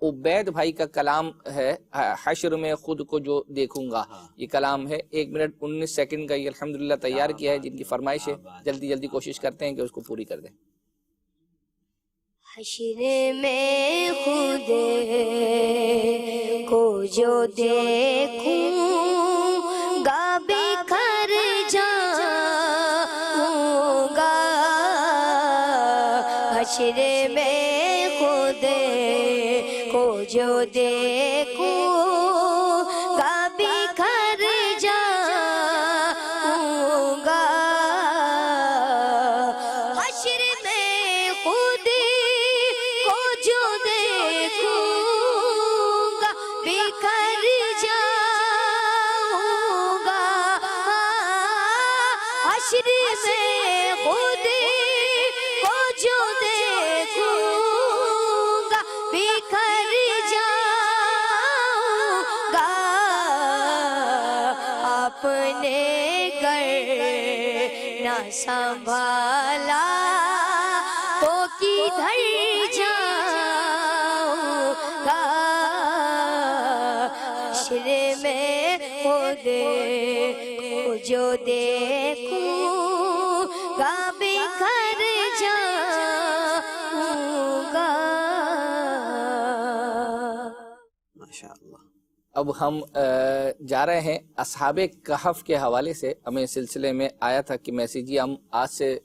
عبید بھائی کا کلام ہے، حشر میں خود کو جو دیکھوں گا. یہ کلام ہے 1 منٹ 19 سیکنڈ کا. یہ الحمدللہ تیار کیا ہے. جن کی فرمائش ہے جلدی کوشش کرتے ہیں کہ اس کو پوری کر دیں. حشر میں خود کو جو دیکھوں گا بکھر جاؤں گا. حشر میں خود کو جو دیکھوں گا بکھر جاؤں گا. حشر میں خود کو جو دیکھوں گا بکھر جاؤں نہ سنبھالا تو کدھر جاؤں گا حشر میں خود کو جو دیکھوں گا بکھر جاؤں گا. اب ہم جا رہے ہیں اصحاب کہف کے حوالے سے. ہمیں سلسلے میں آیا تھا کہ میسیج جی ہم آج سے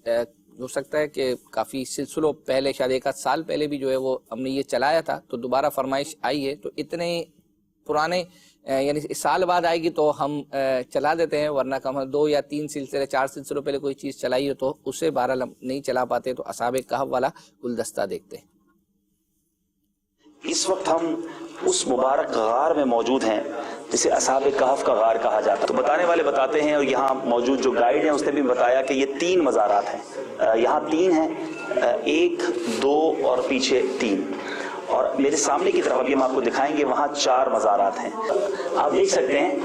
ہو سکتا ہے کہ کافی سلسلوں پہلے شاید 1 آدھ سال پہلے بھی جو ہے وہ ہم نے یہ چلایا تھا، تو دوبارہ فرمائش آئی ہے، تو اتنے پرانے یعنی اس سال بعد آئے گی تو ہم چلا دیتے ہیں، ورنہ کم 2 یا 3 سلسلے 4 سلسلوں پہلے کوئی چیز چلائی ہو تو اسے بہرحال ہم نہیں چلا پاتے. تو اصحاب کہف والا گلدستہ دیکھتے ہیں. اس وقت ہم اس مبارک غار میں موجود ہیں جسے اصحاب کہف کا غار کہا جاتا ہے. تو بتانے والے بتاتے ہیں، اور یہاں موجود جو گائیڈ ہیں اس نے بھی بتایا کہ یہ 3 مزارات ہیں. یہاں 3 ہیں، 1 2 اور پیچھے 3، اور میرے سامنے کی طرف ابھی ہم آپ کو دکھائیں گے وہاں 4 مزارات ہیں. آپ دیکھ سکتے ہیں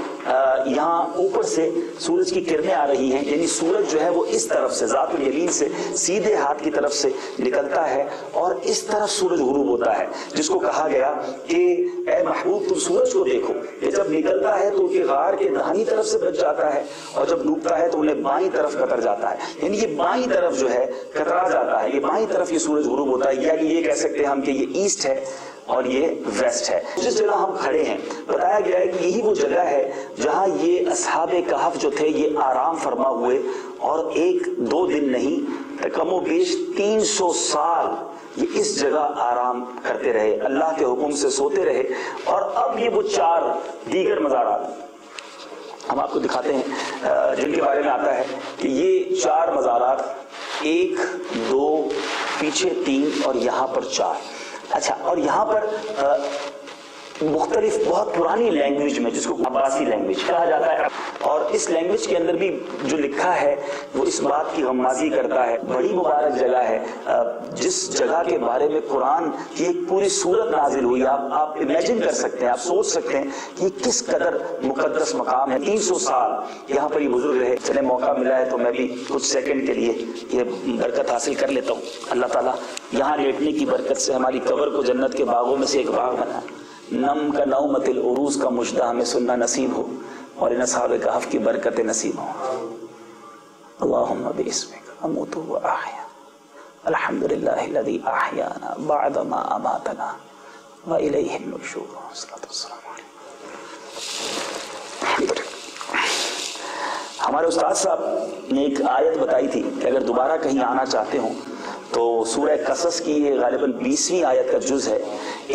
یہاں اوپر سے سورج کی کرنیں آ رہی ہیں، یعنی سورج جو ہے وہ اس طرف سے ذات الیمین سے سیدھے ہاتھ کی طرف سے نکلتا ہے اور اس طرف سورج غروب ہوتا ہے، جس کو کہا گیا کہ اے محبوب تم سورج کو دیکھو، یہ جب نکلتا ہے تو یہ غار کے داہنی طرف سے بچ جاتا ہے اور جب ڈوبتا ہے تو انہیں بائیں طرف کتر جاتا ہے. یعنی یہ بائیں طرف جو ہے کترا جاتا ہے، یہ بائیں طرف یہ سورج غروب ہوتا ہے. یعنی یہ کہہ سکتے ہیں ہم کہ یہ ایسٹ ہے اور یہ ویسٹ ہے. جس جگہ ہم کھڑے ہیں بتایا گیا ہے کہ یہی وہ جگہ ہے جہاں یہ اصحاب کہف جو تھے یہ آرام فرما ہوئے، اور 1-2 دن نہیں، کم و بیش 300 سال یہ اس جگہ آرام کرتے رہے، اللہ کے حکم سے سوتے رہے. اور اب یہ وہ 4 دیگر مزارات ہم آپ کو دکھاتے ہیں جن کے بارے میں آتا ہے کہ یہ 4 مزارات 1 2 پیچھے 3 اور یہاں پر 4. اچھا، اور یہاں پر مختلف بہت پرانی لینگویج میں جس کو عباسی لینگویج کہا جاتا ہے، اور اس لینگویج کے اندر بھی جو لکھا ہے وہ اس بات کی غمازی کرتا ہے. بڑی مبارک جگہ ہے جس جگہ کے بارے میں قرآن کی ایک پوری سورت نازل ہوئی. آپ امیجن کر سکتے ہیں، آپ سوچ سکتے ہیں کہ کس قدر مقدس مقام ہے. 300 سال یہاں پر یہ بزرگ رہے. چلے موقع ملا ہے تو میں بھی کچھ سیکنڈ کے لیے یہ برکت حاصل کر لیتا ہوں. اللہ تعالیٰ یہاں لیٹنے کی برکت سے ہماری قبر کو جنت کے باغوں میں سے ایک باغ بنا. نم کا نومت العروس کا مجدہ ہمیں سننا نصیب ہو، اور ان اصحاب کہف کی برکت نصیب ہو. اللہم باسمک اموت و احیا، الحمدللہ الذی احیانا بعد ما اماتنا و الیہ النشور. صلاۃ والسلام علیہ. ہمارے استاد صاحب نے ایک آیت بتائی تھی کہ اگر دوبارہ کہیں آنا چاہتے ہوں تو سورہ قصص کی یہ غالباً 20ویں آیت کا جز ہے.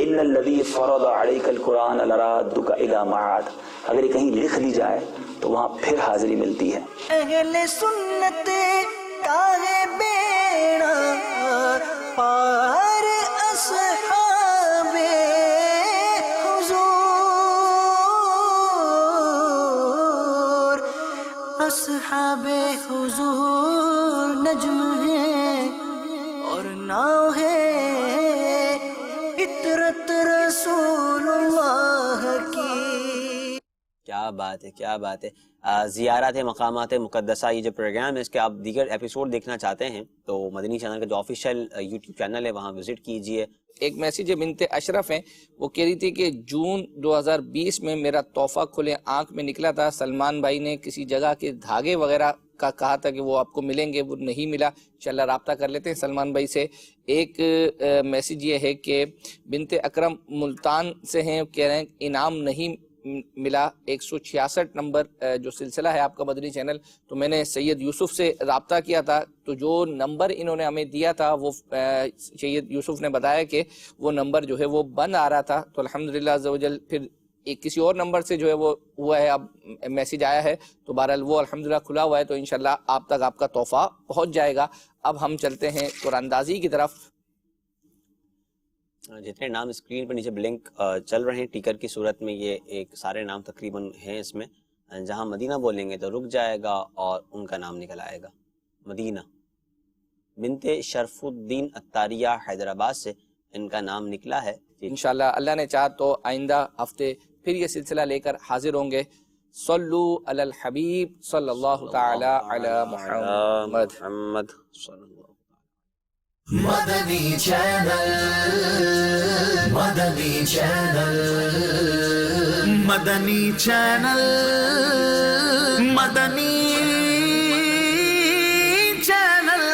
ان الذی فرض علیک القرآن لرادک الی معاد. اگر یہ کہیں لکھ لی جائے تو وہاں پھر حاضری ملتی ہے. اہل سنت کا ہے بیڑا پار اصحاب حضور، اصحاب حضور نجم ہے اور ناؤ ہے عطرت رسول اللہ کی. کیا بات ہے، کیا بات ہے. زیارت مقامات مقدسہ یہ جو پروگرام ہے اس کے آپ دیگر ایپیسوڈ دیکھنا چاہتے ہیں تو مدنی چینل کا جو آفیشیل یوٹیوب چینل ہے وہاں وزٹ کیجئے. ایک میسیج بنت اشرف ہیں، وہ کہہ رہی تھی کہ جون 2020 میں میرا تحفہ کھلے آنکھ میں نکلا تھا. سلمان بھائی نے کسی جگہ کے دھاگے وغیرہ کا کہا تھا کہ وہ آپ کو ملیں گے، وہ نہیں ملا. انشاءاللہ رابطہ کر لیتے ہیں سلمان بھائی سے. ایک میسیج یہ ہے کہ بنت اکرم ملتان سے ہیں، کہہ رہے ہیں انعام نہیں ملا. 166 نمبر جو سلسلہ ہے آپ کا مدنی چینل، تو میں نے سید یوسف سے رابطہ کیا تھا، تو جو نمبر انہوں نے ہمیں دیا تھا وہ سید یوسف نے بتایا کہ وہ نمبر جو ہے وہ بند آ رہا تھا. تو الحمدللہ عز و جل پھر ایک کسی اور نمبر سے جو ہے وہ ہوا ہے، اب میسیج آیا ہے تو بہرحال وہ الحمدللہ کھلا ہوا ہے، تو انشاءاللہ آپ تک آپ کا تحفہ پہنچ جائے گا. اب ہم چلتے ہیں قرآن اندازی کی طرف. جتنے نام اسکرین پر نیچے بلنک چل رہے ہیں ٹیکر کی صورت میں، یہ ایک سارے نام تقریباً ہیں اس میں. جہاں مدینہ بولیں گے تو رک جائے گا اور ان کا نام نکل آئے گا. مدینہ بنت شرف الدین اتاریہ حیدرآباد سے ان کا نام نکلا ہے. انشاءاللہ اللہ نے چاہا تو آئندہ ہفتے پھر یہ سلسلہ لے کر حاضر ہوں گے. صلو علی الحبیب صلی اللہ تعالی علی محمد. محمد صلی اللہ مدنی چینل مدنی چینل مدنی چینل مدنی چینل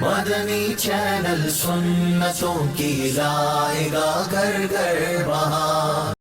مدنی چینل سنتوں کی لائے گا گھر گھر وہاں.